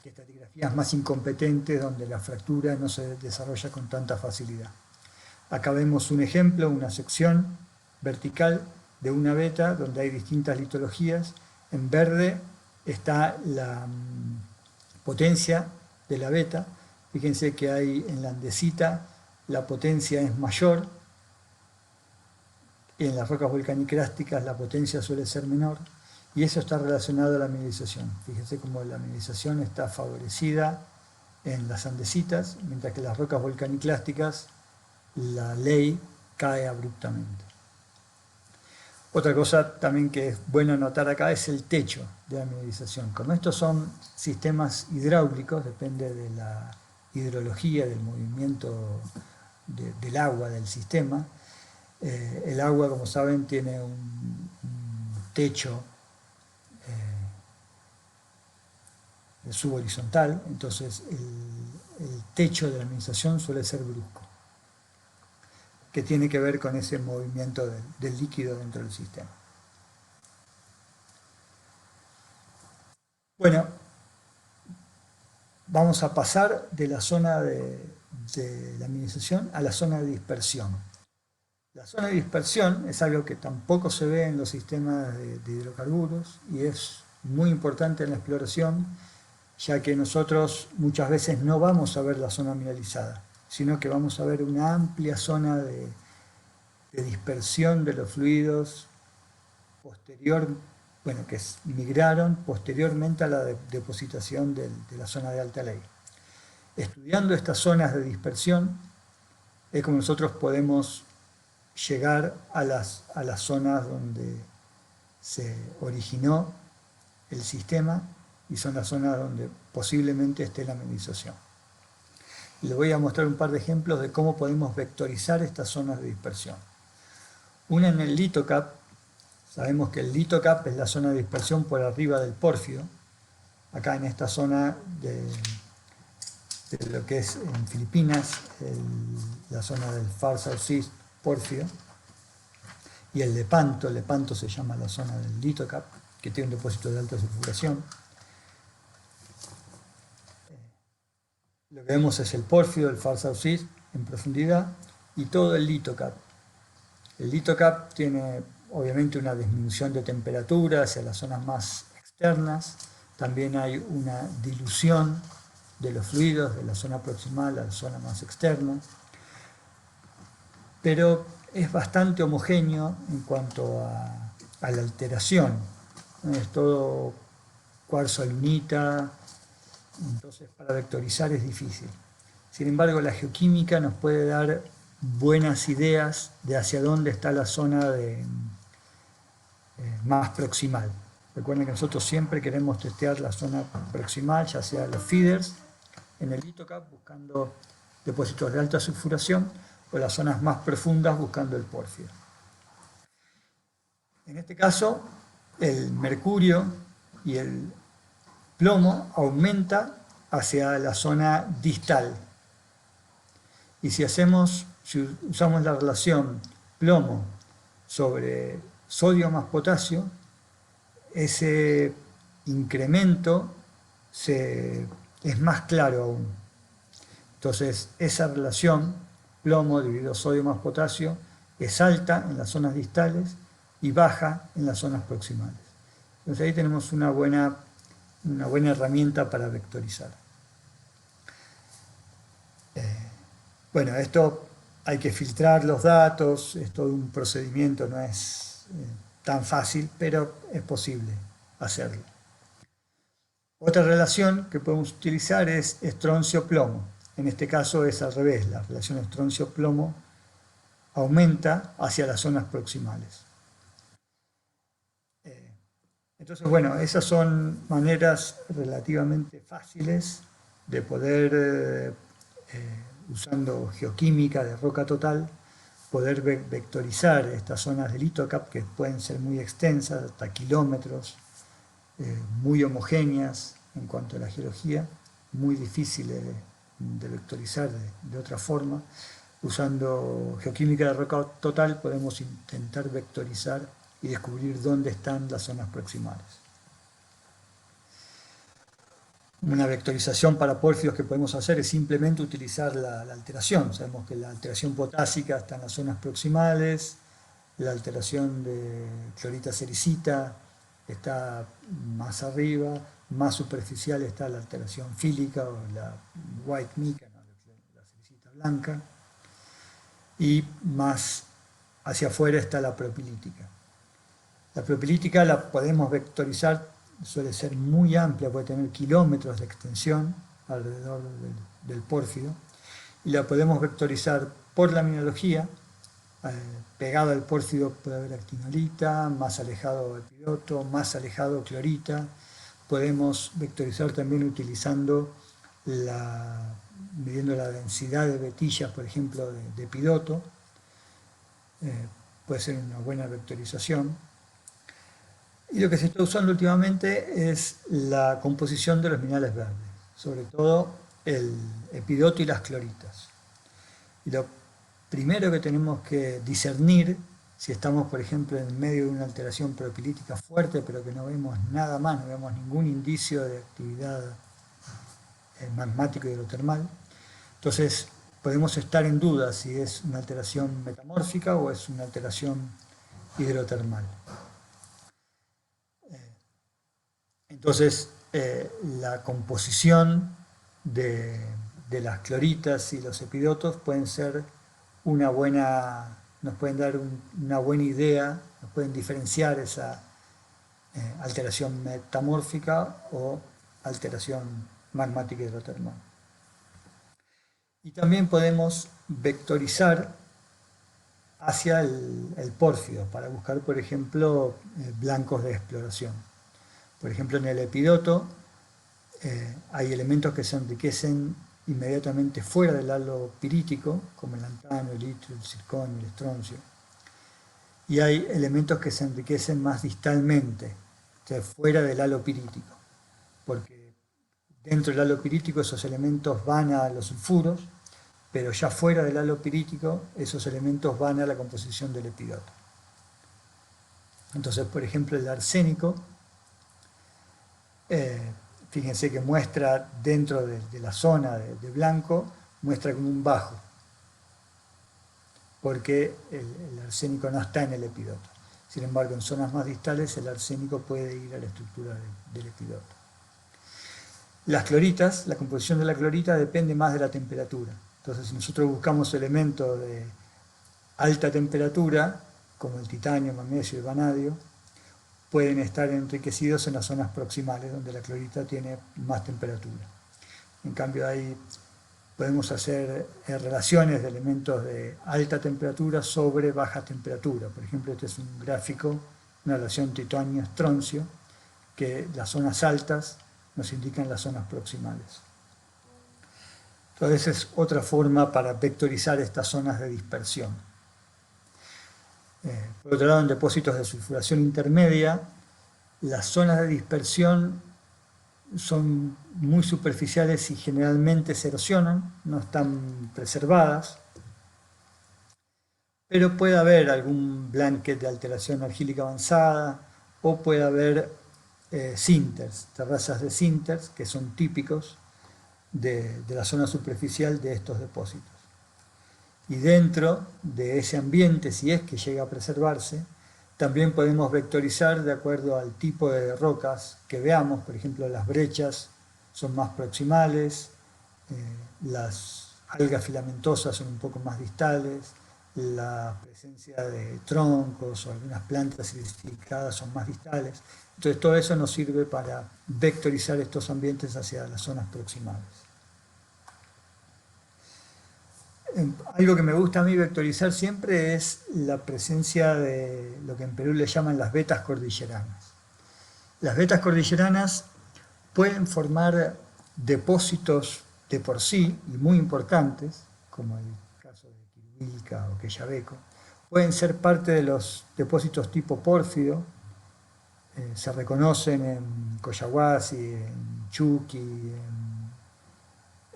que estratigrafías más incompetentes donde la fractura no se desarrolla con tanta facilidad. Acá vemos un ejemplo, una sección vertical de una veta donde hay distintas litologías. En verde está la potencia de la veta. Fíjense que hay en la andesita la potencia es mayor, y en las rocas volcanicrásticas la potencia suele ser menor, y eso está relacionado a la mineralización. Fíjense cómo la mineralización está favorecida en las andesitas, mientras que en las rocas volcaniclásticas la ley cae abruptamente. Otra cosa también que es bueno notar acá es el techo de la mineralización. Como estos son sistemas hidráulicos, depende de la hidrología, del movimiento del agua del sistema. El agua, como saben, tiene un techo subhorizontal, entonces el techo de la mineralización suele ser brusco, que tiene que ver con ese movimiento del líquido dentro del sistema. Bueno, vamos a pasar de la zona de la mineralización a la zona de dispersión. La zona de dispersión es algo que tampoco se ve en los sistemas de hidrocarburos y es muy importante en la exploración, ya que nosotros muchas veces no vamos a ver la zona mineralizada, sino que vamos a ver una amplia zona de dispersión de los fluidos que migraron posteriormente a la depositación de la zona de alta ley. Estudiando estas zonas de dispersión es como nosotros podemos llegar a las zonas donde se originó el sistema y son las zonas donde posiblemente esté la mineralización. Les voy a mostrar un par de ejemplos de cómo podemos vectorizar estas zonas de dispersión. Una en el litocap. Sabemos que el litocap es la zona de dispersión por arriba del pórfido. Acá en esta zona de lo que es en Filipinas, la zona del Far South East pórfido. Y el Lepanto se llama la zona del litocap, que tiene un depósito de alta sulfuración. Lo que vemos es el pórfido, el Far South East en profundidad, y todo el litocap. El litocap tiene obviamente una disminución de temperatura hacia las zonas más externas. También hay una dilución de los fluidos de la zona proximal a la zona más externa. Pero es bastante homogéneo en cuanto a la alteración. Es todo cuarzo alunita, entonces para vectorizar es difícil. Sin embargo, la geoquímica nos puede dar buenas ideas de hacia dónde está la zona más proximal. Recuerden que nosotros siempre queremos testear la zona proximal, ya sea los feeders en el litocap buscando depósitos de alta sulfuración o las zonas más profundas buscando el pórfido. En este caso, el mercurio y el plomo aumenta hacia la zona distal. Y si usamos la relación plomo sobre sodio más potasio, ese incremento es más claro aún. Entonces, esa relación plomo dividido sodio más potasio es alta en las zonas distales y baja en las zonas proximales. Entonces ahí tenemos una buena herramienta para vectorizar. Bueno, esto hay que filtrar los datos, es todo un procedimiento, no es tan fácil, pero es posible hacerlo. Otra relación que podemos utilizar es estroncio-plomo. En este caso es al revés, la relación estroncio-plomo aumenta hacia las zonas proximales. Entonces, bueno, esas son maneras relativamente fáciles de poder, usando geoquímica de roca total, poder vectorizar estas zonas de litocap que pueden ser muy extensas, hasta kilómetros, muy homogéneas en cuanto a la geología, muy difíciles de vectorizar de otra forma. Usando geoquímica de roca total podemos intentar vectorizar y descubrir dónde están las zonas proximales. Una vectorización para pórfidos que podemos hacer es simplemente utilizar la alteración. Sabemos que la alteración potásica está en las zonas proximales, la alteración de clorita sericita está más arriba, más superficial está la alteración fílica o la white mica, ¿no? La sericita blanca, y más hacia afuera está la propilítica. La propilítica la podemos vectorizar, suele ser muy amplia, puede tener kilómetros de extensión alrededor del pórfido, y la podemos vectorizar por la mineralogía. Pegado al pórfido puede haber actinolita, más alejado epidoto, más alejado clorita. Podemos vectorizar también utilizando midiendo la densidad de vetillas, por ejemplo, de epidoto. Puede ser una buena vectorización. Y lo que se está usando últimamente es la composición de los minerales verdes, sobre todo el epidoto y las cloritas. Y lo primero que tenemos que discernir, si estamos, por ejemplo, en medio de una alteración propilítica fuerte, pero que no vemos nada más, no vemos ningún indicio de actividad magmático y hidrotermal, entonces podemos estar en duda si es una alteración metamórfica o es una alteración hidrotermal. Entonces, la composición de las cloritas y los epidotos pueden ser nos pueden dar una buena idea, nos pueden diferenciar esa alteración metamórfica o alteración magmática hidrotermal. Y también podemos vectorizar hacia el pórfido para buscar, por ejemplo, blancos de exploración. Por ejemplo, en el epidoto hay elementos que se enriquecen inmediatamente fuera del halo pirítico, como el lantano, el litio, el circonio, el estroncio. Y hay elementos que se enriquecen más distalmente, o sea, fuera del halo pirítico, porque dentro del halo pirítico esos elementos van a los sulfuros, pero ya fuera del halo pirítico esos elementos van a la composición del epidoto. Entonces, por ejemplo, el arsénico, fíjense que muestra dentro de la zona de blanco, muestra como un bajo, porque el arsénico no está en el epidoto. Sin embargo, en zonas más distales el arsénico puede ir a la estructura del epidoto. Las cloritas, la composición de la clorita depende más de la temperatura. Entonces, si nosotros buscamos elementos de alta temperatura, como el titanio, magnesio y vanadio, pueden estar enriquecidos en las zonas proximales, donde la clorita tiene más temperatura. En cambio, ahí podemos hacer relaciones de elementos de alta temperatura sobre baja temperatura. Por ejemplo, este es un gráfico, una relación titanio-estroncio, que las zonas altas nos indican las zonas proximales. Entonces, es otra forma para vectorizar estas zonas de dispersión. Por otro lado, en depósitos de sulfuración intermedia, las zonas de dispersión son muy superficiales y generalmente se erosionan, no están preservadas, pero puede haber algún blanquet de alteración argílica avanzada o puede haber sinters, terrazas de sinters, que son típicos de la zona superficial de estos depósitos. Y dentro de ese ambiente, si es que llega a preservarse, también podemos vectorizar de acuerdo al tipo de rocas que veamos. Por ejemplo, las brechas son más proximales, las algas filamentosas son un poco más distales, la presencia de troncos o algunas plantas silicificadas son más distales. Entonces todo eso nos sirve para vectorizar estos ambientes hacia las zonas proximales. Algo que me gusta a mí vectorizar siempre es la presencia de lo que en Perú le llaman las vetas cordilleranas. Las vetas cordilleranas pueden formar depósitos de por sí y muy importantes, como el caso de Quirubilca o Quellaveco, pueden ser parte de los depósitos tipo pórfido. Se reconocen en Collahuasi, en Chuqui,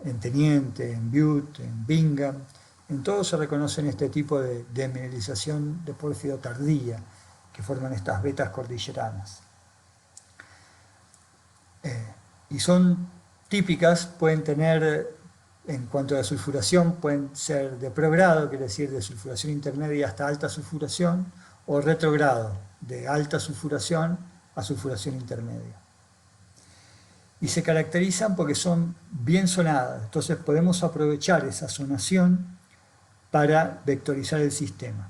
en Teniente, en Butte, en Bingham. En todos se reconocen este tipo de mineralización de pórfido tardía que forman estas vetas cordilleranas. Y son típicas, pueden tener, en cuanto a la sulfuración, pueden ser de progrado, quiere decir de sulfuración intermedia hasta alta sulfuración, o retrogrado, de alta sulfuración a sulfuración intermedia. Y se caracterizan porque son bien zonadas, entonces podemos aprovechar esa zonación para vectorizar el sistema.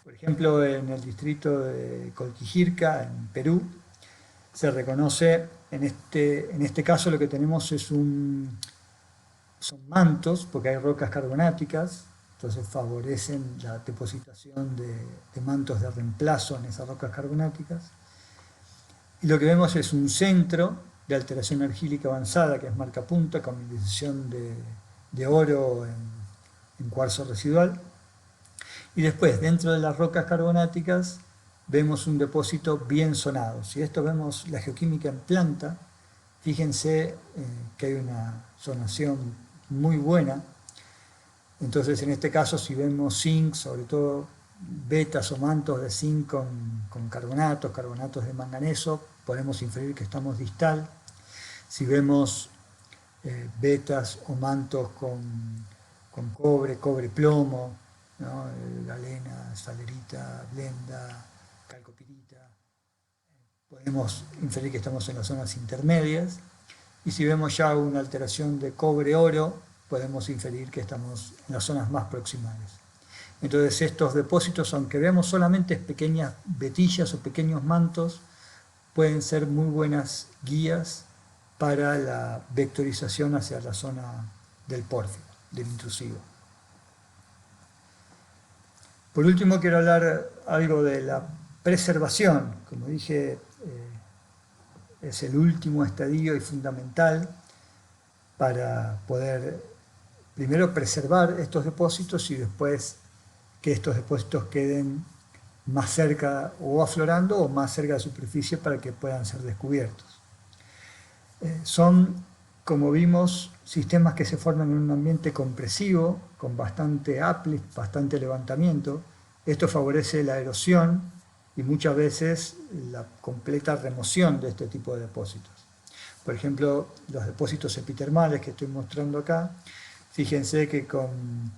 Por ejemplo, en el distrito de Colquijirca, en Perú, se reconoce, en este caso lo que tenemos son mantos, porque hay rocas carbonáticas, entonces favorecen la depositación de mantos de reemplazo en esas rocas carbonáticas. Y lo que vemos es un centro de alteración argílica avanzada, que es marcapunta, con mineralización de oro en cuarzo residual. Y después, dentro de las rocas carbonáticas, vemos un depósito bien zonado. Si esto vemos la geoquímica en planta, fíjense que hay una zonación muy buena. Entonces, en este caso, si vemos zinc, sobre todo vetas o mantos de zinc con carbonatos de manganeso, podemos inferir que estamos distal. Si vemos vetas o mantos con cobre plomo, ¿no? Galena, salerita, blenda, calcopirita, podemos inferir que estamos en las zonas intermedias. Y si vemos ya una alteración de cobre-oro, podemos inferir que estamos en las zonas más proximales. Entonces estos depósitos, aunque vemos solamente pequeñas vetillas o pequeños mantos, pueden ser muy buenas guías para la vectorización hacia la zona del pórfido, del intrusivo. Por último, quiero hablar algo de la preservación. Como dije, es el último estadio y fundamental para poder primero preservar estos depósitos y después que estos depósitos queden más cerca o aflorando o más cerca de la superficie para que puedan ser descubiertos. Son, como vimos, sistemas que se forman en un ambiente compresivo, con bastante uplift, bastante levantamiento. Esto favorece la erosión y muchas veces la completa remoción de este tipo de depósitos. Por ejemplo, los depósitos epitermales que estoy mostrando acá, fíjense que con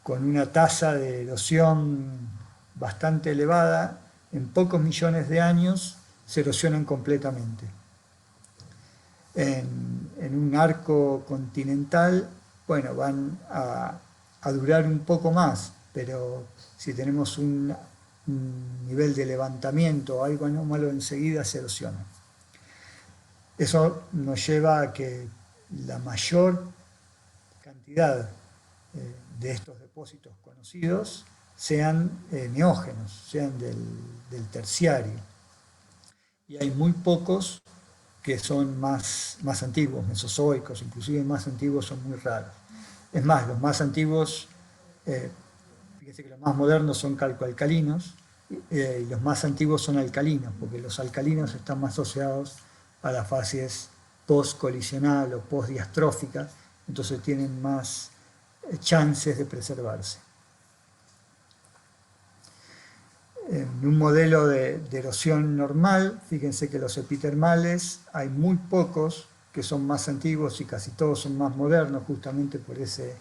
una tasa de erosión bastante elevada, en pocos millones de años se erosionan completamente. En un arco continental, bueno, van a durar un poco más, pero si tenemos un nivel de levantamiento o algo anómalo, enseguida se erosiona. Eso nos lleva a que la mayor cantidad de estos depósitos conocidos sean neógenos, sean del terciario. Y hay muy pocos que son más antiguos, mesozoicos, inclusive más antiguos son muy raros. Es más, los más antiguos, fíjense que los más modernos son calcoalcalinos y los más antiguos son alcalinos, porque los alcalinos están más asociados a las fases post-colisional o post-diastróficas, entonces tienen más chances de preservarse. En un modelo de erosión normal, fíjense que los epitermales hay muy pocos que son más antiguos y casi todos son más modernos, justamente por ese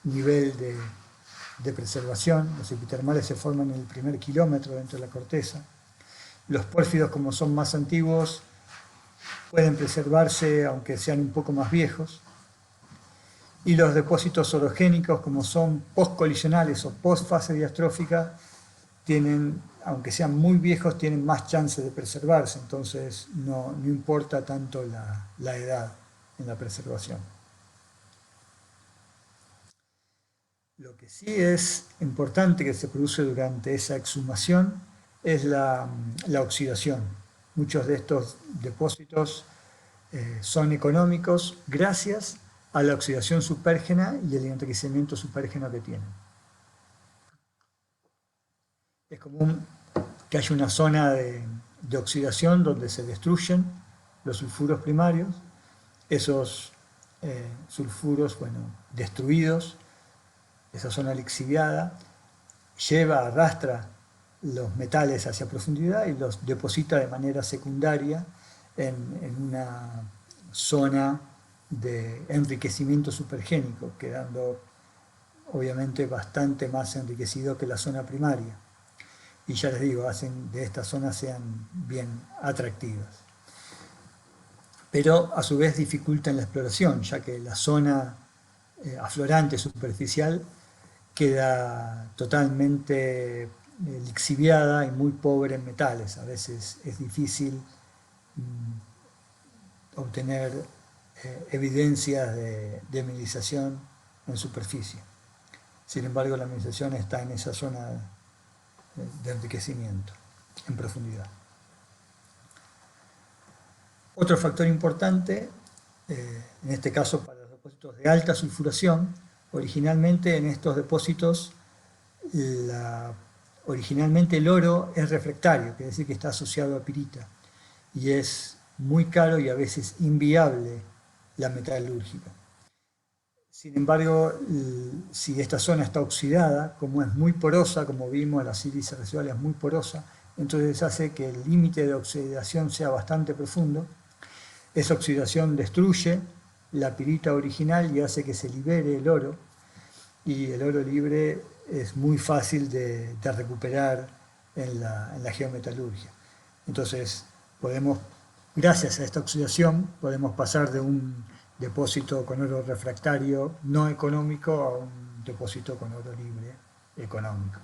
nivel de preservación. Los epitermales se forman en el primer kilómetro dentro de la corteza. Los pórfidos, como son más antiguos, pueden preservarse aunque sean un poco más viejos. Y los depósitos orogénicos, como son postcolisionales o postfase diastrófica, tienen, aunque sean muy viejos, tienen más chances de preservarse, entonces no importa tanto la edad en la preservación. Lo que sí es importante que se produce durante esa exhumación es la oxidación. Muchos de estos depósitos son económicos gracias a la oxidación supérgena y el enriquecimiento supérgeno que tienen. Es común que haya una zona de oxidación donde se destruyen los sulfuros primarios. Esos sulfuros, bueno, destruidos, esa zona lixiviada, arrastra los metales hacia profundidad y los deposita de manera secundaria en una zona de enriquecimiento supergénico, quedando obviamente bastante más enriquecido que la zona primaria. Y ya les digo, hacen de estas zonas sean bien atractivas. Pero a su vez dificultan la exploración, ya que la zona aflorante superficial queda totalmente lixiviada y muy pobre en metales. A veces es difícil obtener evidencias de mineralización en superficie. Sin embargo, la mineralización está en esa zona de enriquecimiento, en profundidad. Otro factor importante, en este caso para los depósitos de alta sulfuración, originalmente en estos depósitos originalmente el oro es refractario, quiere decir que está asociado a pirita, y es muy caro y a veces inviable la metalúrgica. Sin embargo, si esta zona está oxidada, como es muy porosa, como vimos, la sílice residual es muy porosa, entonces hace que el límite de oxidación sea bastante profundo. Esa oxidación destruye la pirita original y hace que se libere el oro, y el oro libre es muy fácil de recuperar en la geometalurgia. Entonces, gracias a esta oxidación, podemos pasar de un depósito con oro refractario no económico a un depósito con oro libre económico.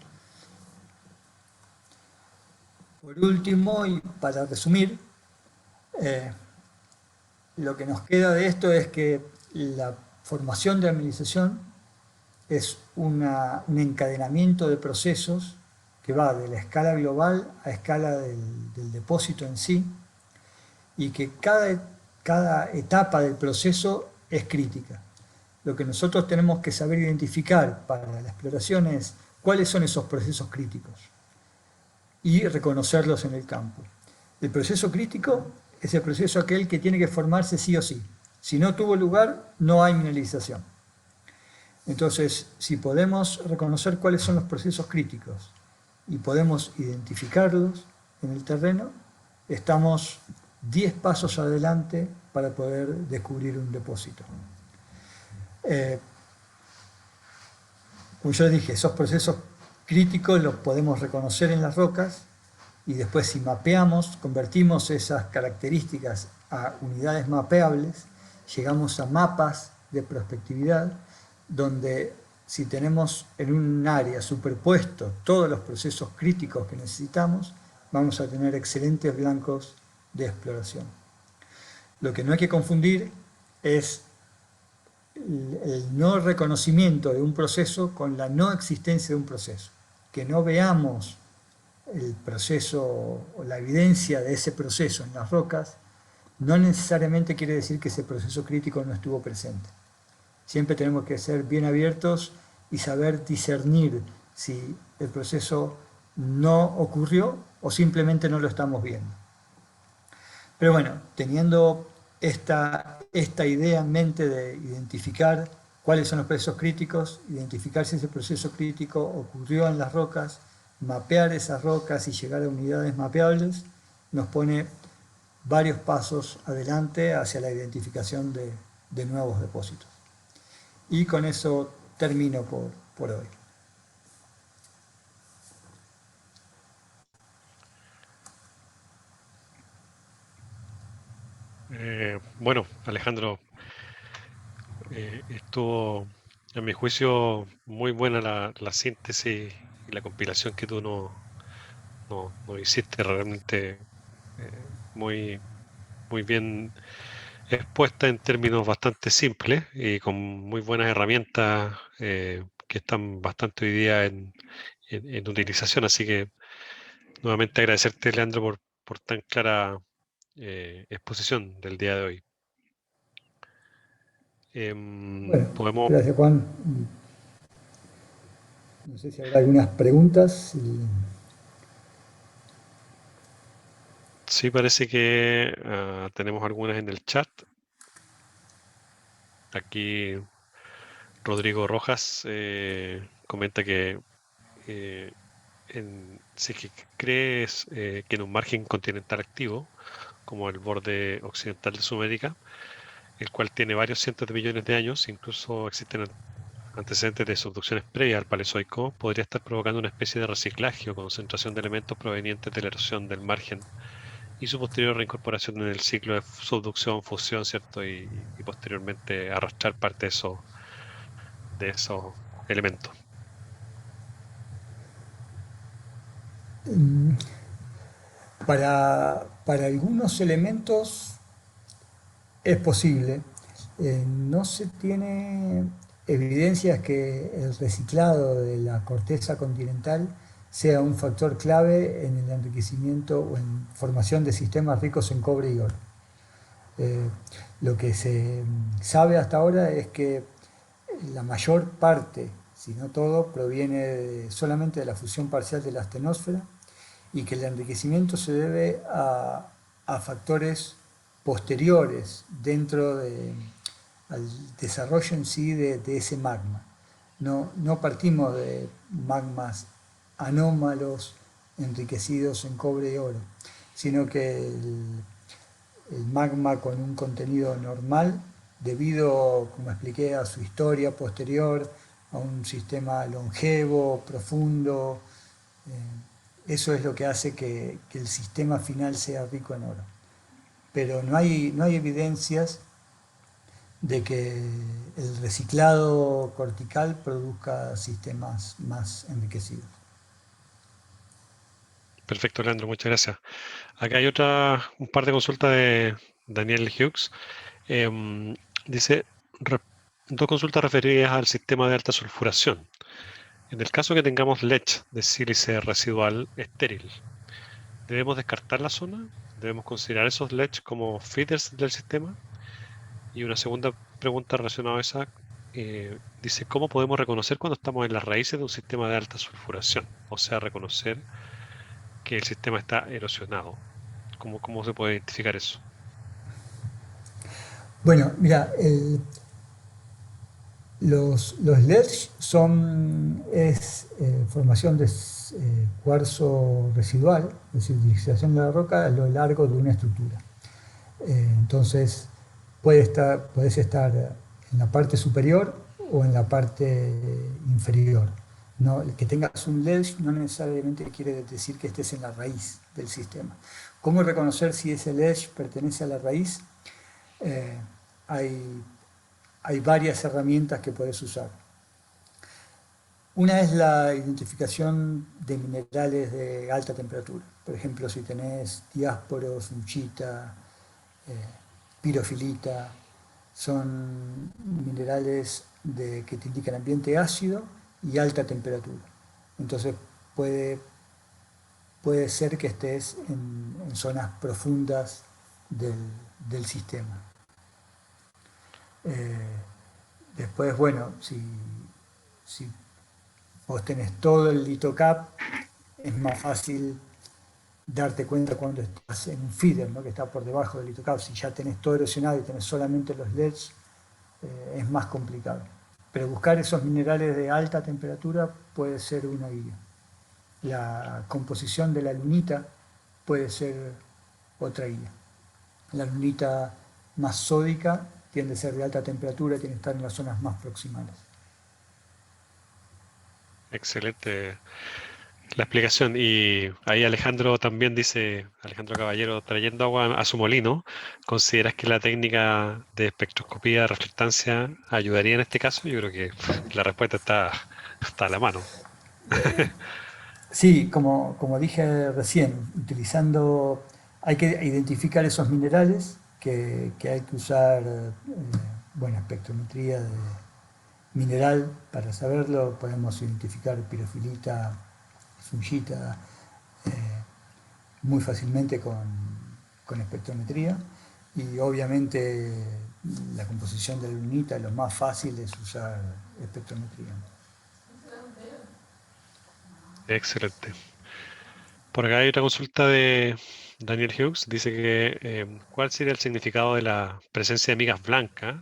Por último, y para resumir, lo que nos queda de esto es que la formación de la mineralización es un encadenamiento de procesos que va de la escala global a escala del depósito en sí, y que cada etapa del proceso es crítica. Lo que nosotros tenemos que saber identificar para la exploración es cuáles son esos procesos críticos y reconocerlos en el campo. El proceso crítico es el proceso aquel que tiene que formarse sí o sí. Si no tuvo lugar, no hay mineralización. Entonces, si podemos reconocer cuáles son los procesos críticos y podemos identificarlos en el terreno, estamos 10 pasos adelante para poder descubrir un depósito. Como yo les dije, esos procesos críticos los podemos reconocer en las rocas, y después, si mapeamos, convertimos esas características a unidades mapeables, llegamos a mapas de prospectividad, donde si tenemos en un área superpuesto todos los procesos críticos que necesitamos, vamos a tener excelentes blancos de exploración. Lo que no hay que confundir es el no reconocimiento de un proceso con la no existencia de un proceso. Que no veamos el proceso o la evidencia de ese proceso en las rocas no necesariamente quiere decir que ese proceso crítico no estuvo presente. Siempre tenemos que ser bien abiertos y saber discernir si el proceso no ocurrió o simplemente no lo estamos viendo. Pero bueno, teniendo esta idea en mente de identificar cuáles son los procesos críticos, identificar si ese proceso crítico ocurrió en las rocas, mapear esas rocas y llegar a unidades mapeables, nos pone varios pasos adelante hacia la identificación de nuevos depósitos. Y con eso termino por hoy. Bueno, Alejandro, estuvo, a mi juicio, muy buena la síntesis y la compilación que tú nos hiciste, realmente muy, muy bien expuesta en términos bastante simples y con muy buenas herramientas que están bastante hoy día en utilización. Así que nuevamente agradecerte, Leandro, por tan clara exposición del día de hoy. Bueno, Podemos, gracias Juan. No sé si habrá algunas preguntas. sí parece que tenemos algunas en el chat. Aquí Rodrigo Rojas comenta que eh, si es que crees que en un margen continental activo, como el borde occidental de Sudamérica, el cual tiene varios cientos de millones de años, incluso existen antecedentes de subducciones previas al Paleozoico, podría estar provocando una especie de reciclaje o concentración de elementos provenientes de la erosión del margen y su posterior reincorporación en el ciclo de subducción, fusión, ¿cierto? Y posteriormente arrastrar parte de esos elementos. Para algunos elementos es posible. No se tiene evidencias que el reciclado de la corteza continental sea un factor clave en el enriquecimiento o en formación de sistemas ricos en cobre y oro. Eh, lo que se sabe hasta ahora es que la mayor parte, si no todo, proviene solamente de la fusión parcial de la astenosfera y que el enriquecimiento se debe a factores posteriores dentro al desarrollo en sí de ese magma. No partimos de magmas anómalos enriquecidos en cobre y oro, sino que el magma con un contenido normal, debido, como expliqué, a su historia posterior, a un sistema longevo, profundo. Eso es lo que hace que el sistema final sea rico en oro. Pero no hay evidencias de que el reciclado cortical produzca sistemas más enriquecidos. Perfecto, Leandro, muchas gracias. Acá hay un par de consultas de Daniel Hughes. Em, dice, "Re- dos consultas referidas al sistema de alta sulfuración. En el caso que tengamos lech de sílice residual estéril, ¿debemos descartar la zona? ¿Debemos considerar esos lech como feeders del sistema? Y una segunda pregunta relacionada a esa, dice, ¿cómo podemos reconocer cuando estamos en las raíces de un sistema de alta sulfuración? O sea, reconocer que el sistema está erosionado. ¿Cómo se puede identificar eso? Bueno, mira, los ledge es formación de cuarzo residual, es decir, disociación de la roca a lo largo de una estructura. Entonces, puedes estar en la parte superior o en la parte inferior. No, el que tengas un ledge no necesariamente quiere decir que estés en la raíz del sistema. ¿Cómo reconocer si ese ledge pertenece a la raíz? Eh, hay, hay varias herramientas que puedes usar. Una es la identificación de minerales de alta temperatura. Por ejemplo, si tenés diásporos, sunchita, eh, pirofilita, son minerales que te indican ambiente ácido y alta temperatura. Entonces puede, puede ser que estés en zonas profundas del, del sistema. Eh, Después, bueno, si vos tenés todo el litocap, es más fácil darte cuenta cuando estás en un feeder, ¿no? Que está por debajo del litocap. Si ya tenés todo erosionado y tenés solamente los LEDs, es más complicado. Pero buscar esos minerales de alta temperatura puede ser una guía. La composición de la lunita puede ser otra guía. La lunita más sódica tiende a ser de alta temperatura y tiene que estar en las zonas más proximales. Excelente la explicación. Y ahí Alejandro también dice, Alejandro Caballero, trayendo agua a su molino, ¿consideras que la técnica de espectroscopía de reflectancia ayudaría en este caso? Yo creo que la respuesta está a la mano. Sí, como dije recién, hay que identificar esos minerales que hay que usar, bueno, espectrometría de mineral para saberlo. Podemos identificar pirofilita, sunchita, muy fácilmente con espectrometría y obviamente la composición de la lunita, lo más fácil es usar espectrometría. Excelente. Por acá hay otra consulta de Daniel Hughes. Dice que ¿cuál sería el significado de la presencia de migas blancas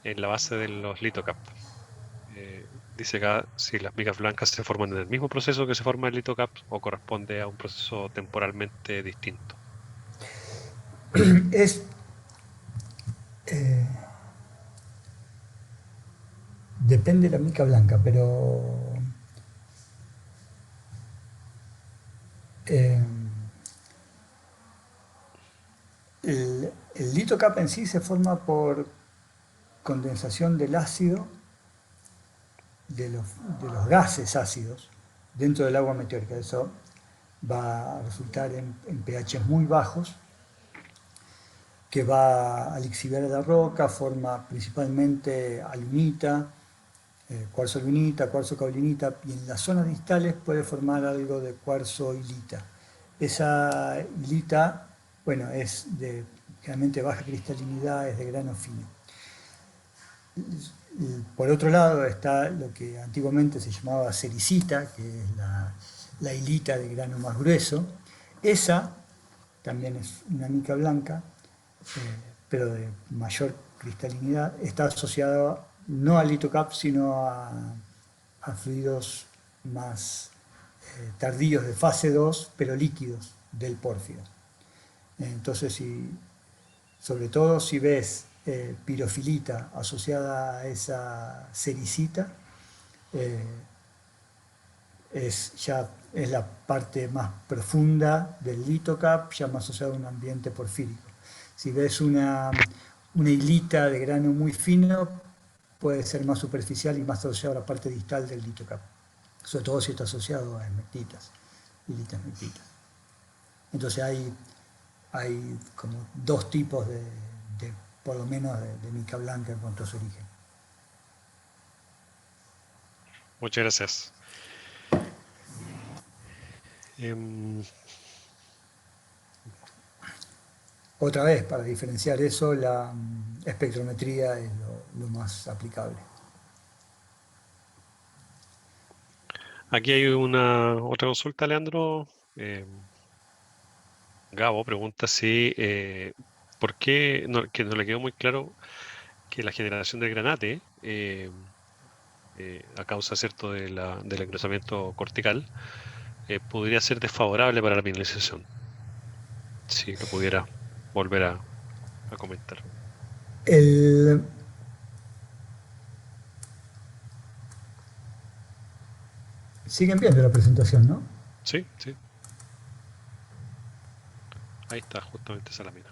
en la base de los litocap? Dice acá si las migas blancas se forman en el mismo proceso que se forma el litocap o corresponde a un proceso temporalmente distinto. Es, depende de la mica blanca, pero eh, el litocap en sí se forma por condensación del ácido, de los, de los gases ácidos dentro del agua meteórica. Eso va a resultar en pHs muy bajos, que va a lixiviar la roca, forma principalmente alunita, cuarzo alunita, cuarzo caulinita, y en las zonas distales puede formar algo de cuarzo hilita. Esa hilita, bueno, es de generalmente baja cristalinidad, es de grano fino. Por otro lado está lo que antiguamente se llamaba cericita, que es la hilita de grano más grueso. Esa también es una mica blanca, pero de mayor cristalinidad. Está asociada no al litocap, sino a fluidos más tardíos de fase 2, pero líquidos del pórfido. Entonces, sobre todo si ves pirofilita asociada a esa cericita, eh, ya es la parte más profunda del litocap, ya más asociado a un ambiente porfírico. Si ves una hilita de grano muy fino, puede ser más superficial y más asociado a la parte distal del litocap, sobre todo si está asociado a esmectitas, hilitas esmectitas. Entonces hay como dos tipos por lo menos de mica blanca en cuanto a su origen. Muchas gracias. Em, Otra vez, para diferenciar eso, la espectrometría es lo más aplicable. Aquí hay una otra consulta, Leandro. Gabo pregunta si por qué que no le quedó muy claro que la generación del granate a causa, ¿cierto?, del engrosamiento cortical podría ser desfavorable para la mineralización. Si lo pudiera volver a comentar. El, siguen viendo la presentación, ¿no? Sí, sí, ahí está, justamente esa lámina.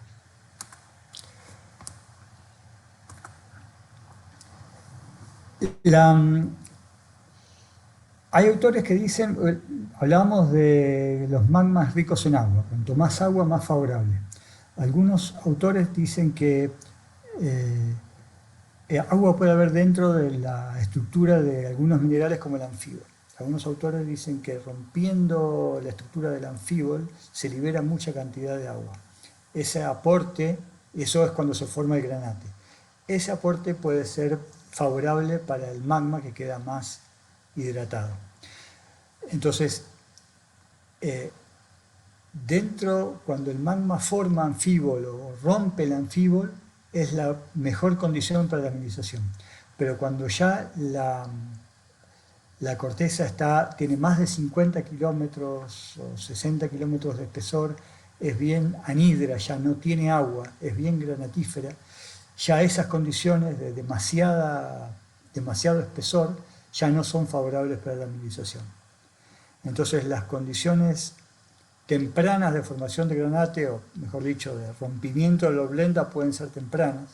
La, hay autores que dicen, hablábamos de los magmas ricos en agua, cuanto más agua, más favorable. Algunos autores dicen que eh, agua puede haber dentro de la estructura de algunos minerales como el anfíbol. Algunos autores dicen que rompiendo la estructura del anfíbol se libera mucha cantidad de agua. Ese aporte, eso es cuando se forma el granate. Ese aporte puede ser favorable para el magma que queda más hidratado. Entonces, eh, dentro, cuando el magma forma anfíbol o rompe el anfíbol, es la mejor condición para la mineralización. Pero cuando ya la corteza tiene más de 50 kilómetros o 60 kilómetros de espesor, es bien anhidra, ya no tiene agua, es bien granatífera, ya esas condiciones de demasiado espesor ya no son favorables para la mineralización. Entonces las condiciones tempranas de formación de granate, o mejor dicho, de rompimiento de la oblenda pueden ser tempranas,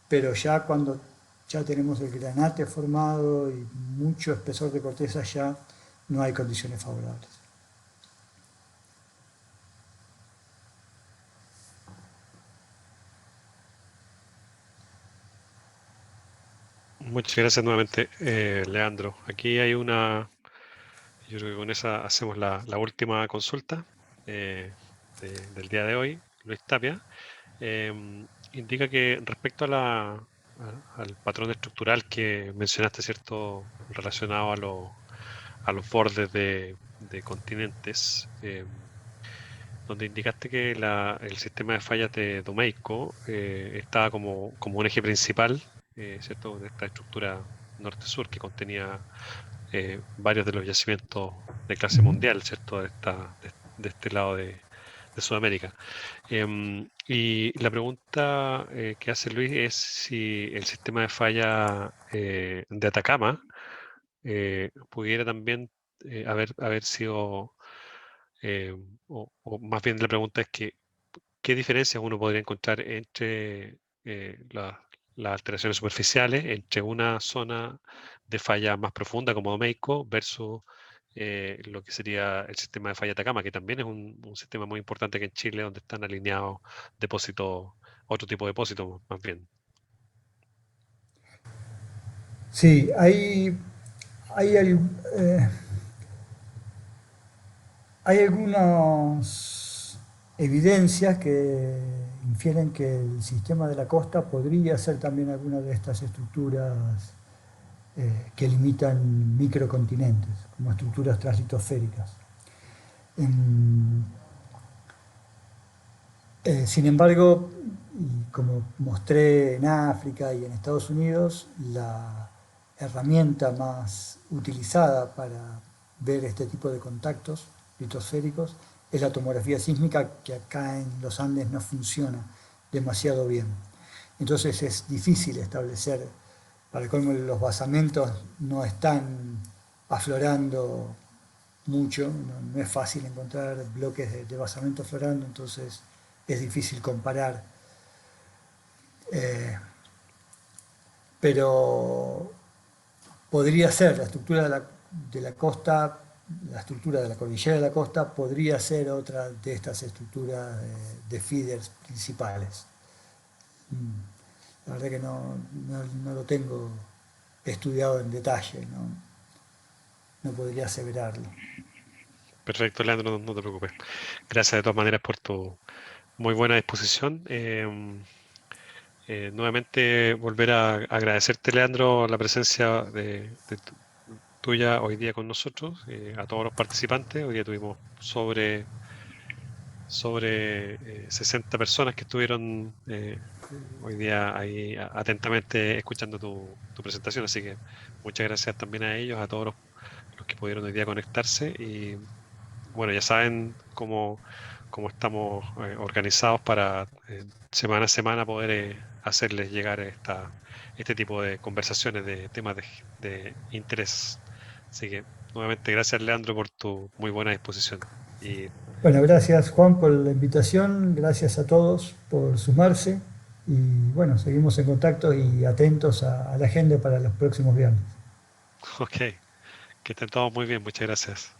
pero ya cuando ya tenemos el granate formado y mucho espesor de corteza, ya no hay condiciones favorables. Muchas gracias nuevamente, Leandro. Aquí hay yo creo que con esa hacemos la última consulta del día de hoy, Luis Tapia. indica que respecto al patrón estructural que mencionaste, ¿cierto? Relacionado a los bordes de continentes, donde indicaste que el sistema de fallas de Domeyko estaba como un eje principal, ¿cierto? De esta estructura norte-sur que contenía varios de los yacimientos de clase Ujú. mundial, ¿cierto? De este lado de Sudamérica. Y la pregunta que hace Luis es si el sistema de falla de Atacama pudiera también haber sido, eh, o más bien la pregunta es que, ¿qué diferencias uno podría encontrar entre las alteraciones superficiales, entre una zona de falla más profunda como Domeyko versus lo que sería el sistema de falla Atacama, que también es un sistema muy importante que en Chile, donde están alineados depósitos, otro tipo de depósitos más bien? Sí, hay, al- eh, hay algunas evidencias que infieren que el sistema de la costa podría ser también alguna de estas estructuras que limitan microcontinentes, como estructuras translitosféricas. En- Sin embargo, y como mostré en África y en Estados Unidos, la herramienta más utilizada para ver este tipo de contactos litosféricos es la tomografía sísmica, que acá en los Andes no funciona demasiado bien. Entonces es difícil establecer, para el colmo los basamentos no están aflorando mucho, no es fácil encontrar bloques de basamento aflorando, entonces es difícil comparar. Eh, pero podría ser la estructura de la costa, la estructura de la cordillera de la costa podría ser otra de estas estructuras de feeders principales. La verdad que no lo tengo estudiado en detalle, no podría aseverarlo. Perfecto, Leandro, no te preocupes. Gracias de todas maneras por tu muy buena disposición. Nuevamente volver a agradecerte, Leandro, la presencia tuya hoy día con nosotros, a todos los participantes. Hoy día tuvimos sobre 60 personas que estuvieron hoy día ahí atentamente escuchando tu presentación, así que muchas gracias también a ellos, a todos los que pudieron hoy día conectarse y bueno, ya saben cómo estamos organizados para semana a semana poder hacerles llegar este tipo de conversaciones de temas de interés. Así que nuevamente gracias, Leandro, por tu muy buena disposición. Y Bueno, gracias Juan por la invitación, gracias a todos por sumarse y bueno, seguimos en contacto y atentos a la agenda para los próximos viernes. ok, que estén todos muy bien, muchas gracias.